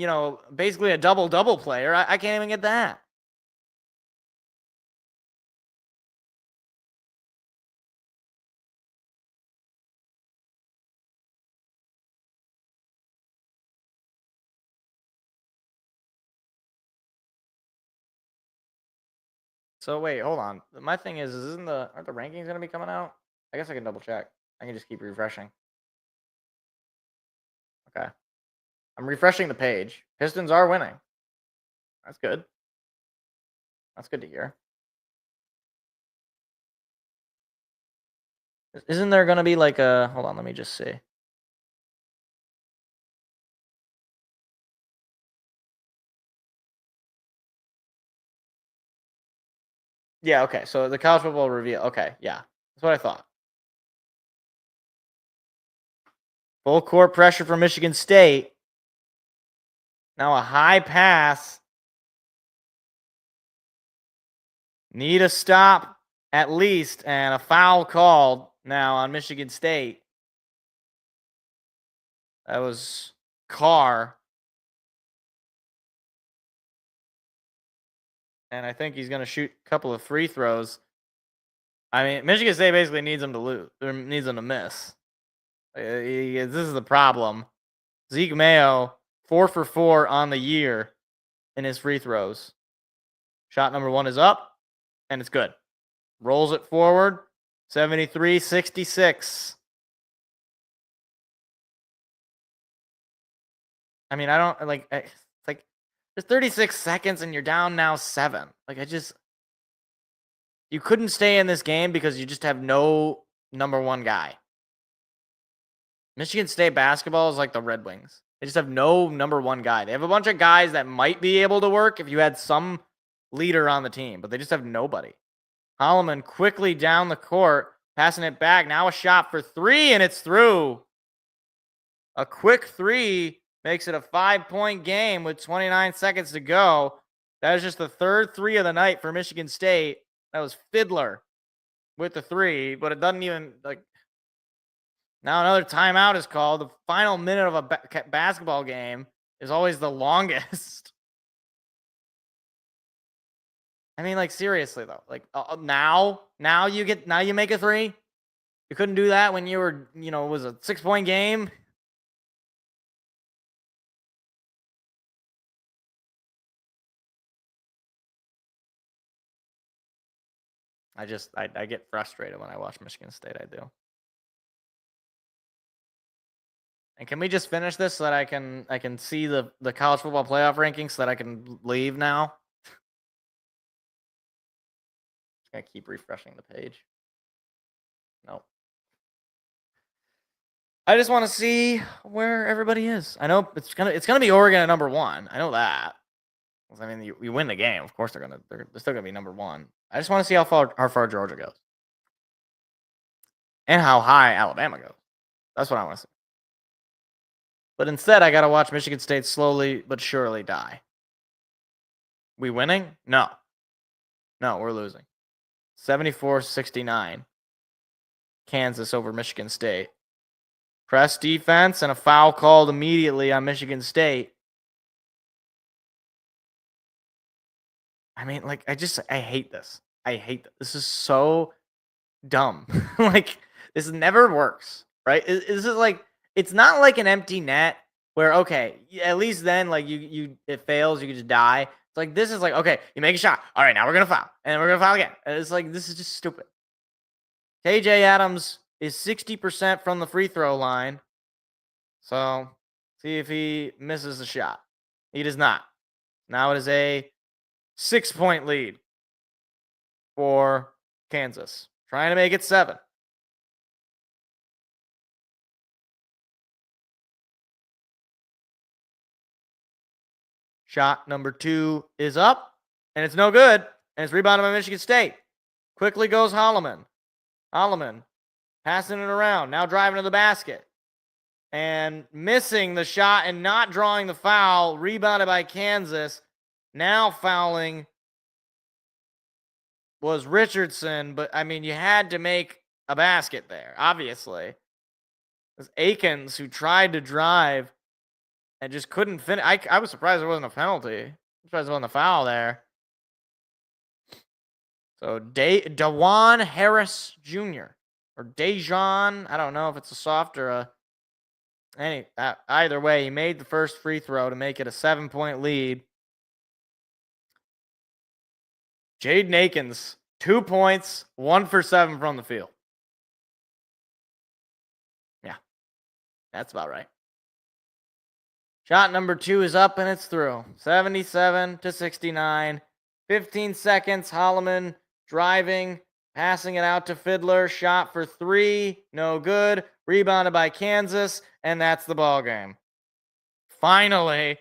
basically a double-double player. I can't even get that. So wait, hold on. My thing is aren't the rankings going to be coming out? I guess I can double check. I can just keep refreshing. Okay. I'm refreshing the page. Pistons are winning. That's good. That's good to hear. Isn't there going to be like a... Hold on, let me just see. Yeah, okay. So the college football reveal. Okay, yeah. That's what I thought. Full court pressure for Michigan State. Now a high pass. Need a stop at least, and a foul called now on Michigan State. That was Carr. And I think he's going to shoot a couple of free throws. I mean, Michigan State basically needs him to lose, or needs him to miss. This is the problem. Zeke Mayo, 4 for 4 on the year in his free throws. Shot number 1 is up, and it's good. Rolls it forward, 73-66. I mean, I don't like. It's like there's 36 seconds and you're down now 7. Like you couldn't stay in this game because you just have no number one guy. Michigan State basketball is like the Red Wings. They just have no number one guy. They have a bunch of guys that might be able to work if you had some leader on the team, but they just have nobody. Holloman quickly down the court, passing it back. Now a shot for 3, and it's through. A quick 3 makes it a 5-point game with 29 seconds to go. That is just the third 3 of the night for Michigan State. That was Fiddler with the 3, but it doesn't even like. Now another timeout is called. The final minute of a basketball game is always the longest. I mean, like seriously though, like now you make a 3. You couldn't do that when you were, it was a 6-point game. I get frustrated when I watch Michigan State. I do. And can we just finish this so that I can see the college football playoff rankings so that I can leave now? Just gonna keep refreshing the page. Nope. I just want to see where everybody is. I know it's gonna be Oregon at number 1. I know that. I mean, you win the game, of course they're still gonna be number 1. I just want to see how far Georgia goes, and how high Alabama goes. That's what I want to see. But instead, I gotta watch Michigan State slowly but surely die. We winning? No, we're losing. 74-69. Kansas over Michigan State. Press defense and a foul called immediately on Michigan State. I mean, like, I hate this. I hate this. This is so dumb. Like, this never works, right? This is like, it's not like an empty net where, okay, at least then, like, it fails, you can just die. It's like, this is like, okay, you make a shot. All right, now we're going to foul. And we're going to foul again. And it's like, this is just stupid. KJ Adams is 60% from the free throw line. So, see if he misses a shot. He does not. Now it is a 6-point lead for Kansas. Trying to make it 7. Shot number 2 is up, and it's no good. And it's rebounded by Michigan State. Quickly goes Holloman. Holloman passing it around, now driving to the basket. And missing the shot and not drawing the foul. Rebounded by Kansas. Now fouling was Richardson, but I mean, you had to make a basket there, obviously. It was Akins who tried to drive and just couldn't finish. I was surprised there wasn't a penalty. I'm surprised there wasn't a foul there. So Dajuan Harris Jr. or Dejan. I don't know if it's a soft or a. Either way, he made the first free throw to make it a 7-point lead. Jaden Akins, 2 points, 1 for 7 from the field. Yeah, that's about right. Shot number 2 is up and it's through. 77-69. 15 seconds. Holloman driving, passing it out to Fiddler. Shot for 3, no good. Rebounded by Kansas, and that's the ball game. Finally.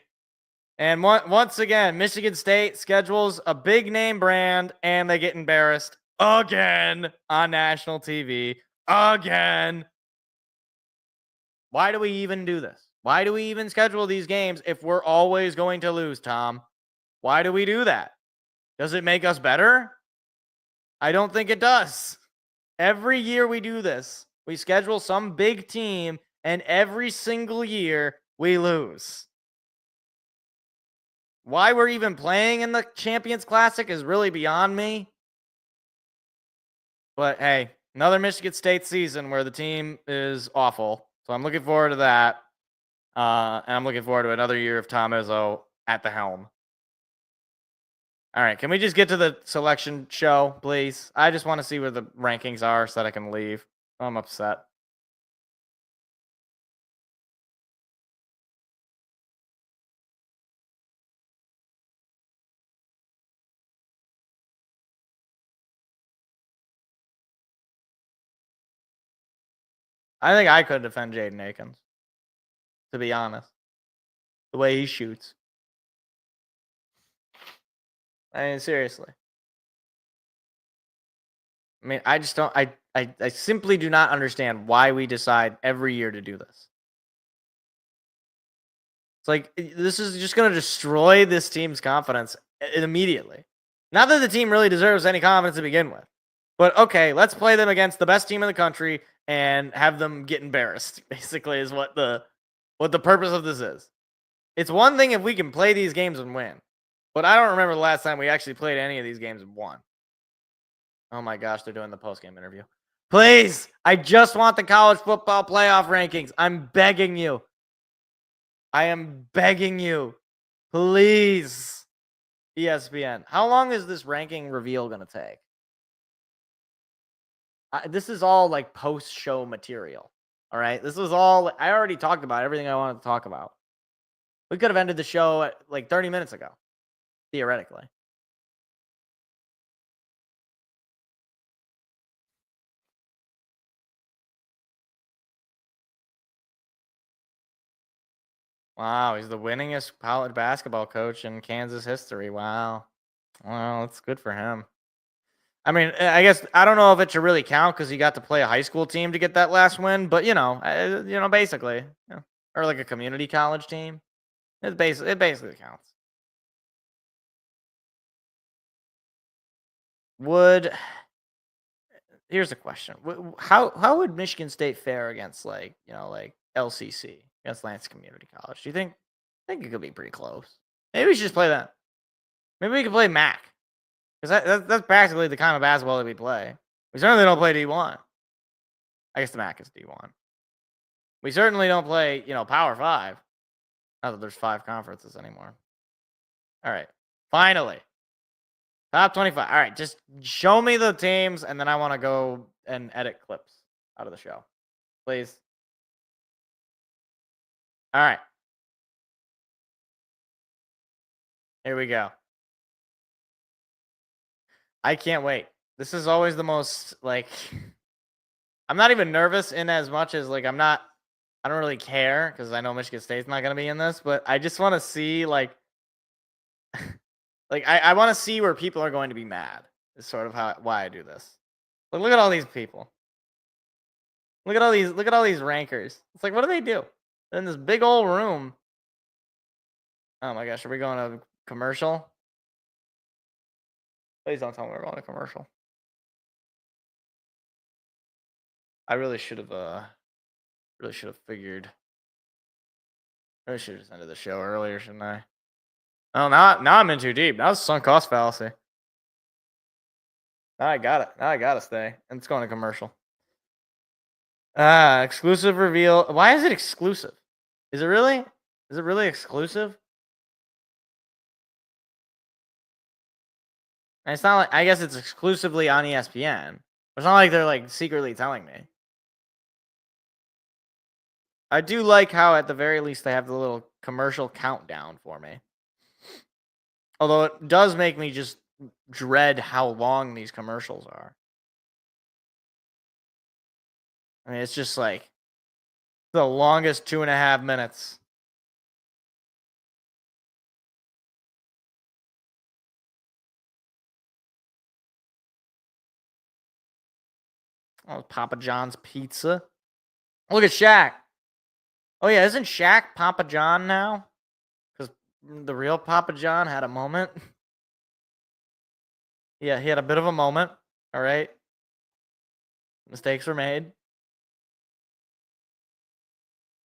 And once again, Michigan State schedules a big name brand, and they get embarrassed again on national TV. Again. Why do we even do this? Why do we even schedule these games if we're always going to lose, Tom? Why do we do that? Does it make us better? I don't think it does. Every year we do this. We schedule some big team, and every single year we lose. Why we're even playing in the Champions Classic is really beyond me. But hey, another Michigan State season where the team is awful. So I'm looking forward to that. And I'm looking forward to another year of Tom Izzo at the helm. All right, can we just get to the selection show, please? I just want to see where the rankings are so that I can leave. I'm upset. I think I could defend Jaden Akins, to be honest. The way he shoots. I mean, seriously. I mean, I just don't. I simply do not understand why we decide every year to do this. It's like this is just going to destroy this team's confidence immediately. Not that the team really deserves any confidence to begin with, but okay, let's play them against the best team in the country and have them get embarrassed. Basically, is what the purpose of this is. It's one thing if we can play these games and win, but I don't remember the last time we actually played any of these games and won. Oh my gosh, they're doing the post-game interview. Please, I just want the college football playoff rankings. I'm begging you. I am begging you. Please, ESPN. How long is this ranking reveal going to take? This is all like post-show material. All right? This was all, I already talked about everything I wanted to talk about. We could have ended the show at like 30 minutes ago, theoretically. Wow, he's the winningest college basketball coach in Kansas history. Wow. Well, that's good for him. I mean, I guess I don't know if it should really count because he got to play a high school team to get that last win, but basically, or like a community college team. It basically counts. Here's a question: how would Michigan State fare against like LCC, against Lance Community College? Do you think? I think it could be pretty close. Maybe we should just play that. Maybe we could play MAC. Because that's practically the kind of basketball that we play. We certainly don't play D1. I guess the MAC is D1. We certainly don't play, Power 5. Not that there's 5 conferences anymore. All right. Finally. Top 25. All right. Just show me the teams, and then I want to go and edit clips out of the show. Please. All right. Here we go. I can't wait. This is always the most, I'm not even nervous in as much as, I don't really care because I know Michigan State's not going to be in this, but I just want to see, I want to see where people are going to be mad is sort of why I do this. Look at all these people. Look at all these rankers. It's like, what do they do? They're in this big old room. Oh my gosh, are we going to commercial? Please don't tell me we're going to commercial. I really should have figured. I should have just ended the show earlier, shouldn't I? Oh, now I'm in too deep. That was sunk cost fallacy. Now I got it. Now I gotta stay. And it's going to commercial. Exclusive reveal. Why is it exclusive? Is it really? Is it really exclusive? And it's not like, I guess it's exclusively on ESPN. It's not like they're secretly telling me. I do like how at the very least they have the little commercial countdown for me. Although it does make me just dread how long these commercials are. I mean, it's just the longest 2.5 minutes. Oh, Papa John's Pizza. Look at Shaq. Oh, yeah, isn't Shaq Papa John now? Because the real Papa John had a moment. Yeah, he had a bit of a moment. All right. Mistakes were made.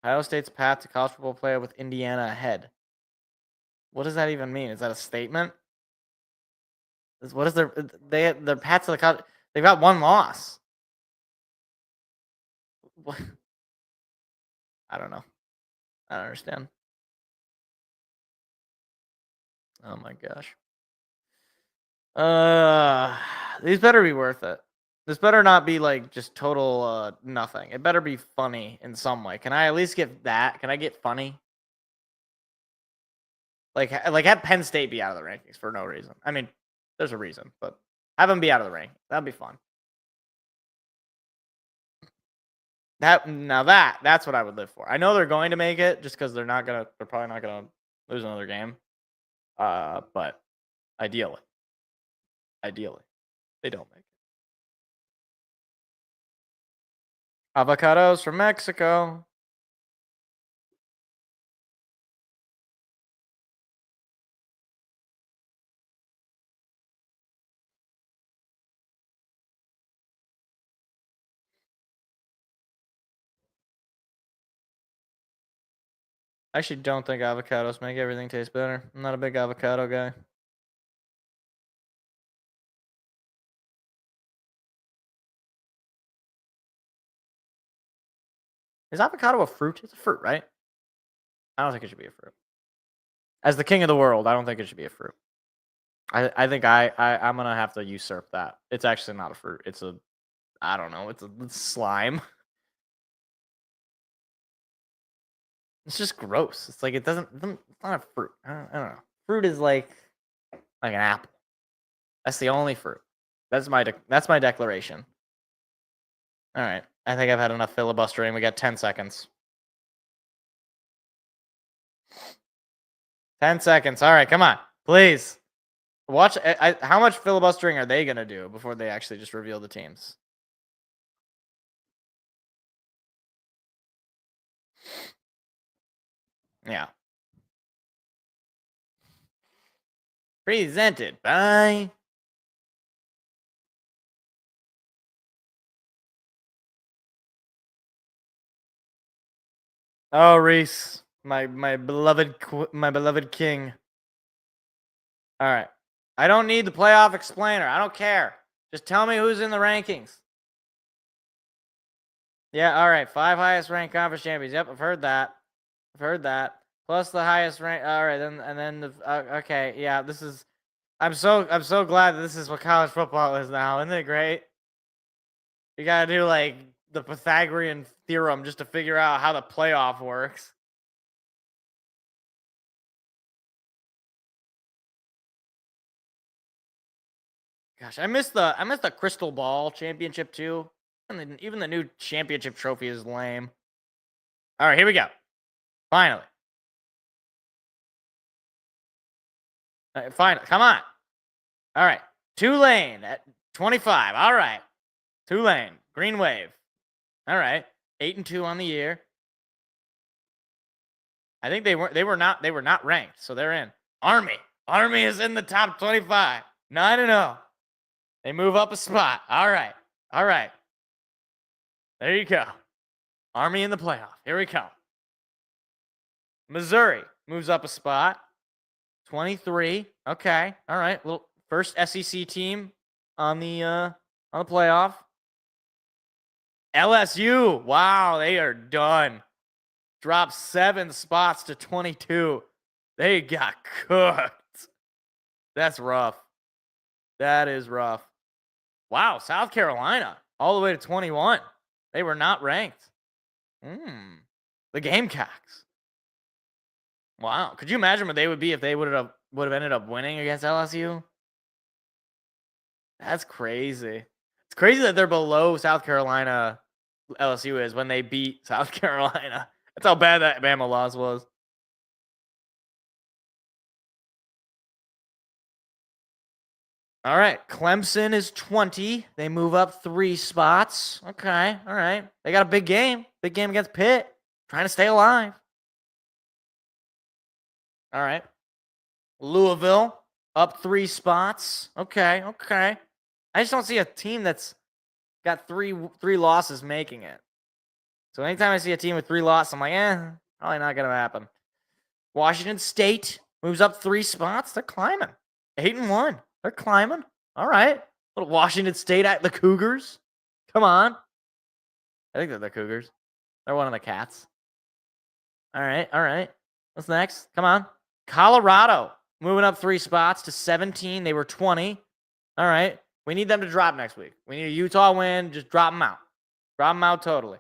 Ohio State's path to college football player with Indiana ahead. What does that even mean? Is that a statement? What is their path to the college? They've got one loss. What? I don't know. I don't understand. Oh my gosh. These better be worth it. This better not be just total nothing. It better be funny in some way. Can I at least get that? Can I get funny? Have Penn State be out of the rankings for no reason. I mean, there's a reason, but have them be out of the ranking. That'd be fun. That's what I would live for. I know they're going to make it just because they're probably not gonna lose another game. But ideally, they don't make it. Avocados from Mexico. I actually don't think avocados make everything taste better. I'm not a big avocado guy. Is avocado a fruit? It's a fruit, right? I don't think it should be a fruit. As the king of the world, I don't think it should be a fruit. I think I'm gonna have to usurp that. It's actually not a fruit. It's a, I don't know. It's slime. It's just gross. It's like it's not a fruit. I don't know. Fruit is like an apple. That's the only fruit. That's my declaration. All right. I think I've had enough filibustering. We got 10 seconds. 10 seconds. All right, come on. Please. Watch. How much filibustering are they going to do before they actually just reveal the teams? Yeah. Presented by... Oh, Reese. My beloved king. All right. I don't need the playoff explainer. I don't care. Just tell me who's in the rankings. Yeah, all right. 5 highest ranked conference champions. Yep, I've heard that. Plus the highest rank. All right, okay. Yeah, this is. I'm so glad that this is what college football is now. Isn't it great? You gotta do like the Pythagorean theorem just to figure out how the playoff works. Gosh, I miss the crystal ball championship too. And even the new championship trophy is lame. All right, here we go. Finally. Finally, come on. All right, Tulane at 25. All right, Tulane, Green Wave. All right, 8-2 on the year. I think they were not ranked, so they're in. Army is in the top 25. 9-0. They move up a spot. All right. There you go. Army in the playoff. Here we come. Missouri moves up a spot. 23. Okay. All right. Little first SEC team on the playoff. LSU. Wow, they are done. Dropped 7 spots to 22. They got cooked. That's rough. That is rough. Wow, South Carolina all the way to 21. They were not ranked. The Gamecocks. Wow, could you imagine what they would be if they would have ended up winning against LSU? That's crazy. It's crazy that they're below South Carolina. LSU is when they beat South Carolina. That's how bad that Bama loss was. All right, Clemson is 20. They move up 3 spots. Okay, all right. They got a big game. Big game against Pitt. Trying to stay alive. All right. Louisville up 3 spots. Okay. I just don't see a team that's got three losses making it. So anytime I see a team with 3 losses, I'm like, probably not going to happen. Washington State moves up 3 spots. They're climbing. 8-1. They're climbing. All right. Little Washington State at the Cougars. Come on. I think they're the Cougars. They're one of the Cats. All right. What's next? Come on. Colorado moving up 3 spots to 17. They were 20. All right. We need them to drop next week. We need a Utah win. Just drop them out. Drop them out totally.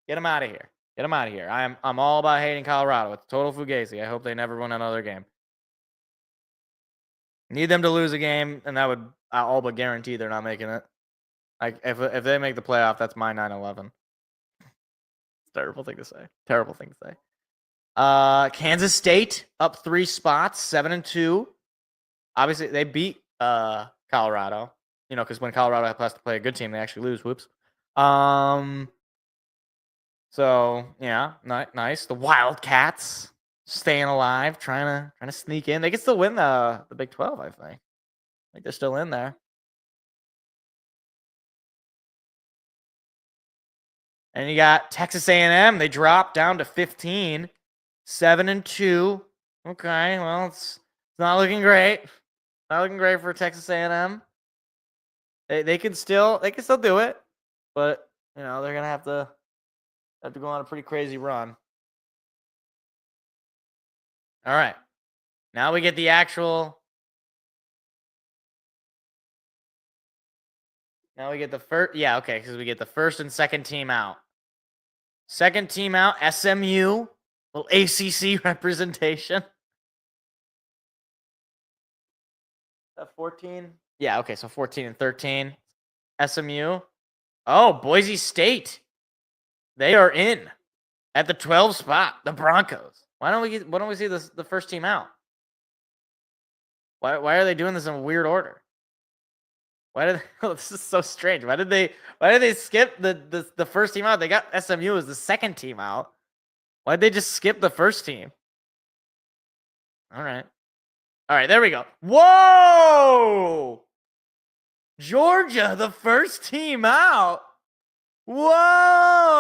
Get them out of here. I'm all about hating Colorado. It's total fugazi. I hope they never win another game. Need them to lose a game, and that would all but guarantee they're not making it. Like if they make the playoff, that's my 9-11. Terrible thing to say. Terrible thing to say. Kansas State up 3 spots, 7-2. Obviously, they beat Colorado. You know, because when Colorado has to play a good team, they actually lose. Whoops. So yeah, nice. The Wildcats staying alive, trying to sneak in. They can still win the Big 12. I think they're still in there. And you got Texas A&M. They dropped down to 15, 7-2. Okay, well, it's not looking great. Not looking great for Texas A&M. They can still do it, but you know they're gonna have to go on a pretty crazy run. All right, now we get the actual. Now we get the first. Yeah, okay, because we get the first and second team out. Second team out, SMU, little ACC representation. 14. Yeah, okay, so 14 and 13. SMU. Oh, Boise State. They are in at the 12 spot. The Broncos. Why don't we see the first team out? Why are they doing this in weird order? This is so strange. Why did they skip the first team out? They got SMU as the second team out. Why did they just skip the first team? All right, there we go. Whoa! Georgia, the first team out. Whoa!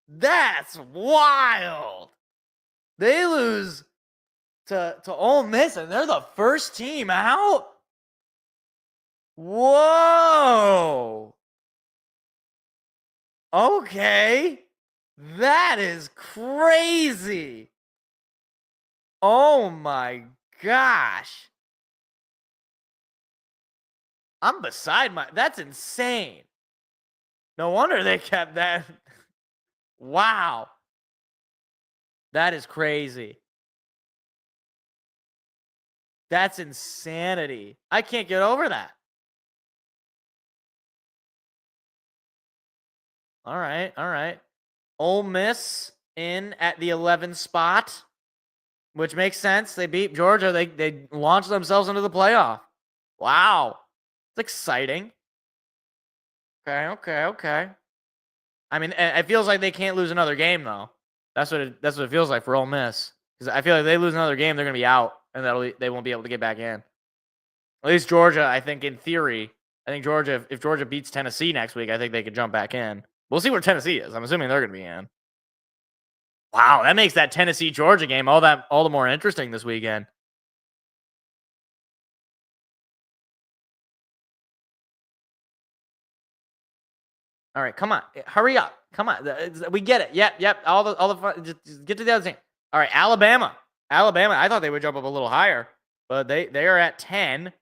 That's wild. They lose to Ole Miss, and they're the first team out. Whoa! Okay. That is crazy. Oh my gosh. I'm beside that's insane. No wonder they kept that. Wow. That is crazy. That's insanity. I can't get over that. All right. Ole Miss in at the 11 spot, which makes sense. They beat Georgia. They launched themselves into the playoff. Wow. It's exciting. Okay. I mean, it feels like they can't lose another game, though. That's what it feels like for Ole Miss. Because I feel like if they lose another game, they're going to be out, and they won't be able to get back in. At least Georgia, I think, in theory, if Georgia beats Tennessee next week, I think they could jump back in. We'll see where Tennessee is. I'm assuming they're going to be in. Wow, that makes that Tennessee-Georgia game all the more interesting this weekend. All right, come on. Hurry up. Come on. We get it. Yep. All the fun. Just get to the other thing. All right, Alabama. I thought they would jump up a little higher, but they are at 10.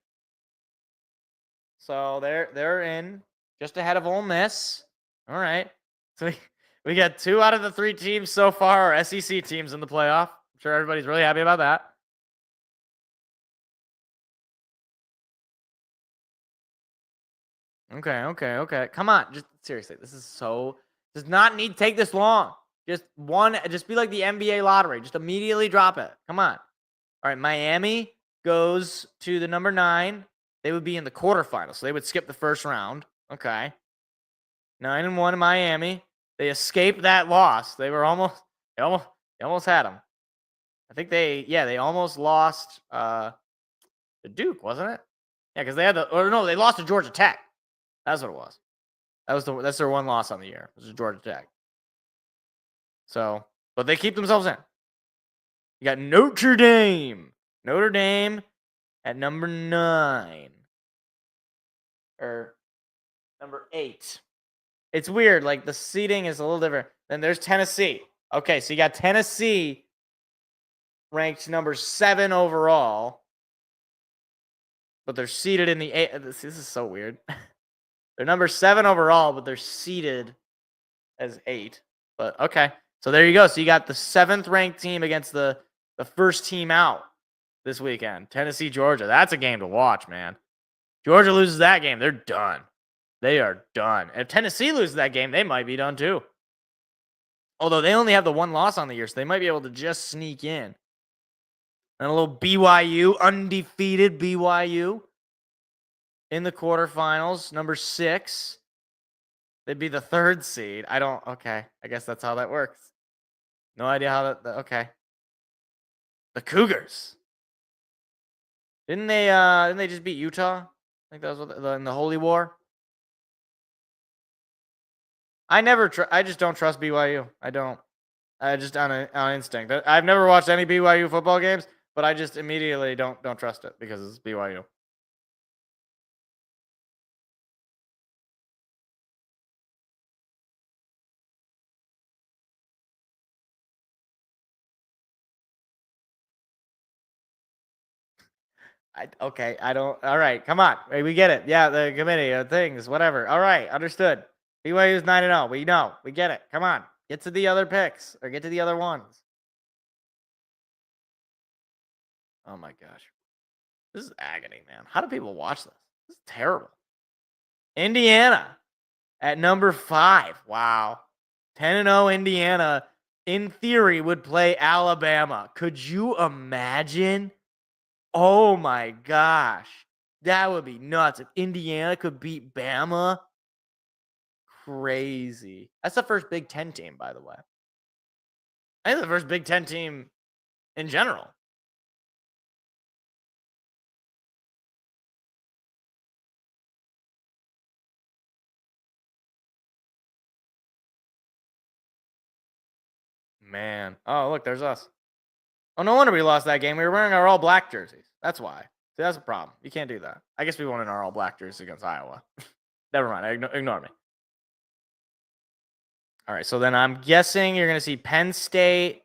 So they're in just ahead of Ole Miss. All right. So we got 2 out of the 3 teams so far are SEC teams in the playoff. I'm sure everybody's really happy about that. Okay. Come on. Just seriously, does not need to take this long. Just be like the NBA lottery. Just immediately drop it. Come on. All right, Miami goes to the number 9. They would be in the quarterfinals, so they would skip the first round. Okay. 9-1 in Miami. They escaped that loss. They almost had them. I think they almost lost to Duke, wasn't it? Yeah, because they lost to Georgia Tech. That's what it was. That's their one loss on the year. This is Georgia Tech. So, but they keep themselves in. You got Notre Dame. Notre Dame at number 9. Or number 8. It's weird. Like, the seating is a little different. Then there's Tennessee. Okay, so you got Tennessee ranked number 7 overall. But they're seated in the 8. This is so weird. They're number 7 overall, but they're seated as 8. But okay. So there you go. So you got the 7th ranked team against the first team out this weekend. Tennessee, Georgia. That's a game to watch, man. Georgia loses that game, they're done. They are done. If Tennessee loses that game, they might be done too. Although they only have the one loss on the year, so they might be able to just sneak in. And a little BYU, undefeated BYU in the quarterfinals, number 6. They'd be the 3rd seed. Okay. I guess that's how that works. No idea how okay. The Cougars. Didn't they just beat Utah? I think that was in the Holy War. I just don't trust BYU. I don't. I just on instinct. I've never watched any BYU football games, but I just immediately don't trust it because it's BYU. All right, come on. We get it. Yeah, the committee, things, whatever. All right, understood. BYU's 9-0. We know. We get it. Come on. Get to the other picks or get to the other ones. Oh my gosh. This is agony, man. How do people watch this? This is terrible. Indiana at number 5. Wow. 10-0 Indiana, in theory, would play Alabama. Could you imagine? Oh my gosh. That would be nuts. If Indiana could beat Bama. Crazy. That's the first Big Ten team, by the way. I think the first Big Ten team in general. Man. Oh, look, there's us. Oh, no wonder we lost that game. We were wearing our all-black jerseys. That's why. See, that's a problem. You can't do that. I guess we won in our all-black jerseys against Iowa. Never mind. Ignore me. All right, so then I'm guessing you're going to see Penn State.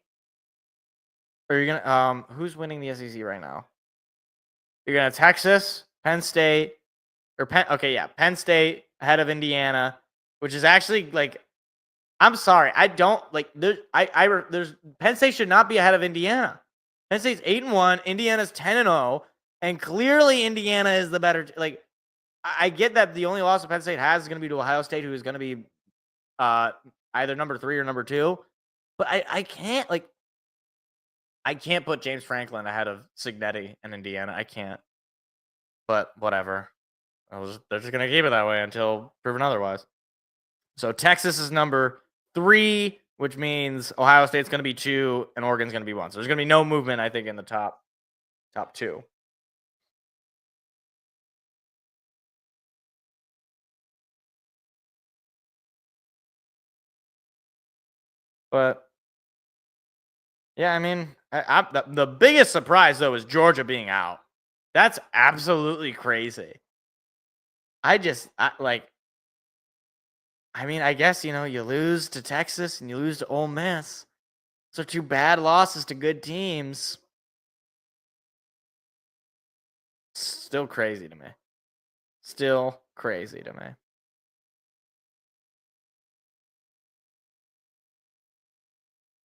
Or you're going to who's winning the SEC right now? You're going to Texas, Penn State, Penn State ahead of Indiana, which is actually like, I'm sorry, I don't like. There's Penn State should not be ahead of Indiana. Penn State's 8-1, Indiana's 10-0, and clearly Indiana is the better. Like, I get that the only loss that Penn State has is going to be to Ohio State, who is going to be either number 3 or number 2. But I can't put James Franklin ahead of Cignetti and Indiana. I can't. But whatever. They're just going to keep it that way until proven otherwise. So Texas is number 3, which means Ohio State's going to be 2 and Oregon's going to be 1. So there's going to be no movement, I think, in the top 2. But yeah, I mean, the biggest surprise though is Georgia being out. That's absolutely crazy. I guess, you lose to Texas and you lose to Ole Miss. So 2 bad losses to good teams. Still crazy to me.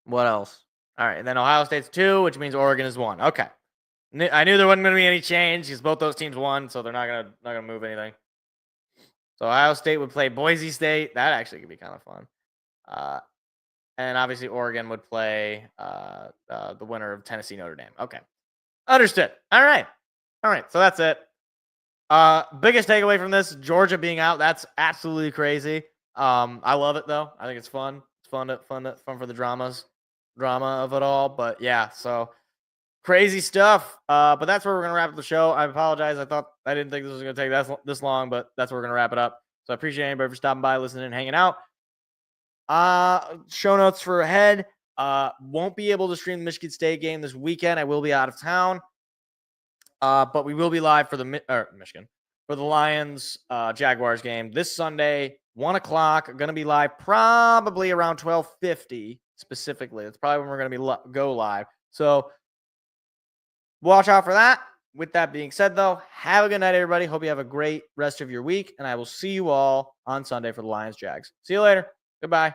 What else? All right, and then Ohio State's 2, which means Oregon is 1. Okay. I knew there wasn't going to be any change because both those teams won, so they're not gonna move anything. So Ohio State would play Boise State. That actually could be kind of fun. And obviously Oregon would play the winner of Tennessee Notre Dame. Okay. Understood. All right. So that's it. Biggest takeaway from this, Georgia being out. That's absolutely crazy. I love it though. I think it's fun. It's fun for the drama of it all. But yeah, so crazy stuff. But that's where we're gonna wrap up the show. I apologize. I didn't think this was gonna take this long, but that's where we're gonna wrap it up. So I appreciate anybody for stopping by, listening, and hanging out. Show notes for ahead. Won't be able to stream the Michigan State game this weekend. I will be out of town. But we will be live for the Lions Jaguars game this Sunday, 1:00. Going to be live probably around 12:50 specifically. That's probably when we're going to go live. So watch out for that. With that being said, though, have a good night, everybody. Hope you have a great rest of your week, and I will see you all on Sunday for the Lions Jags. See you later. Goodbye.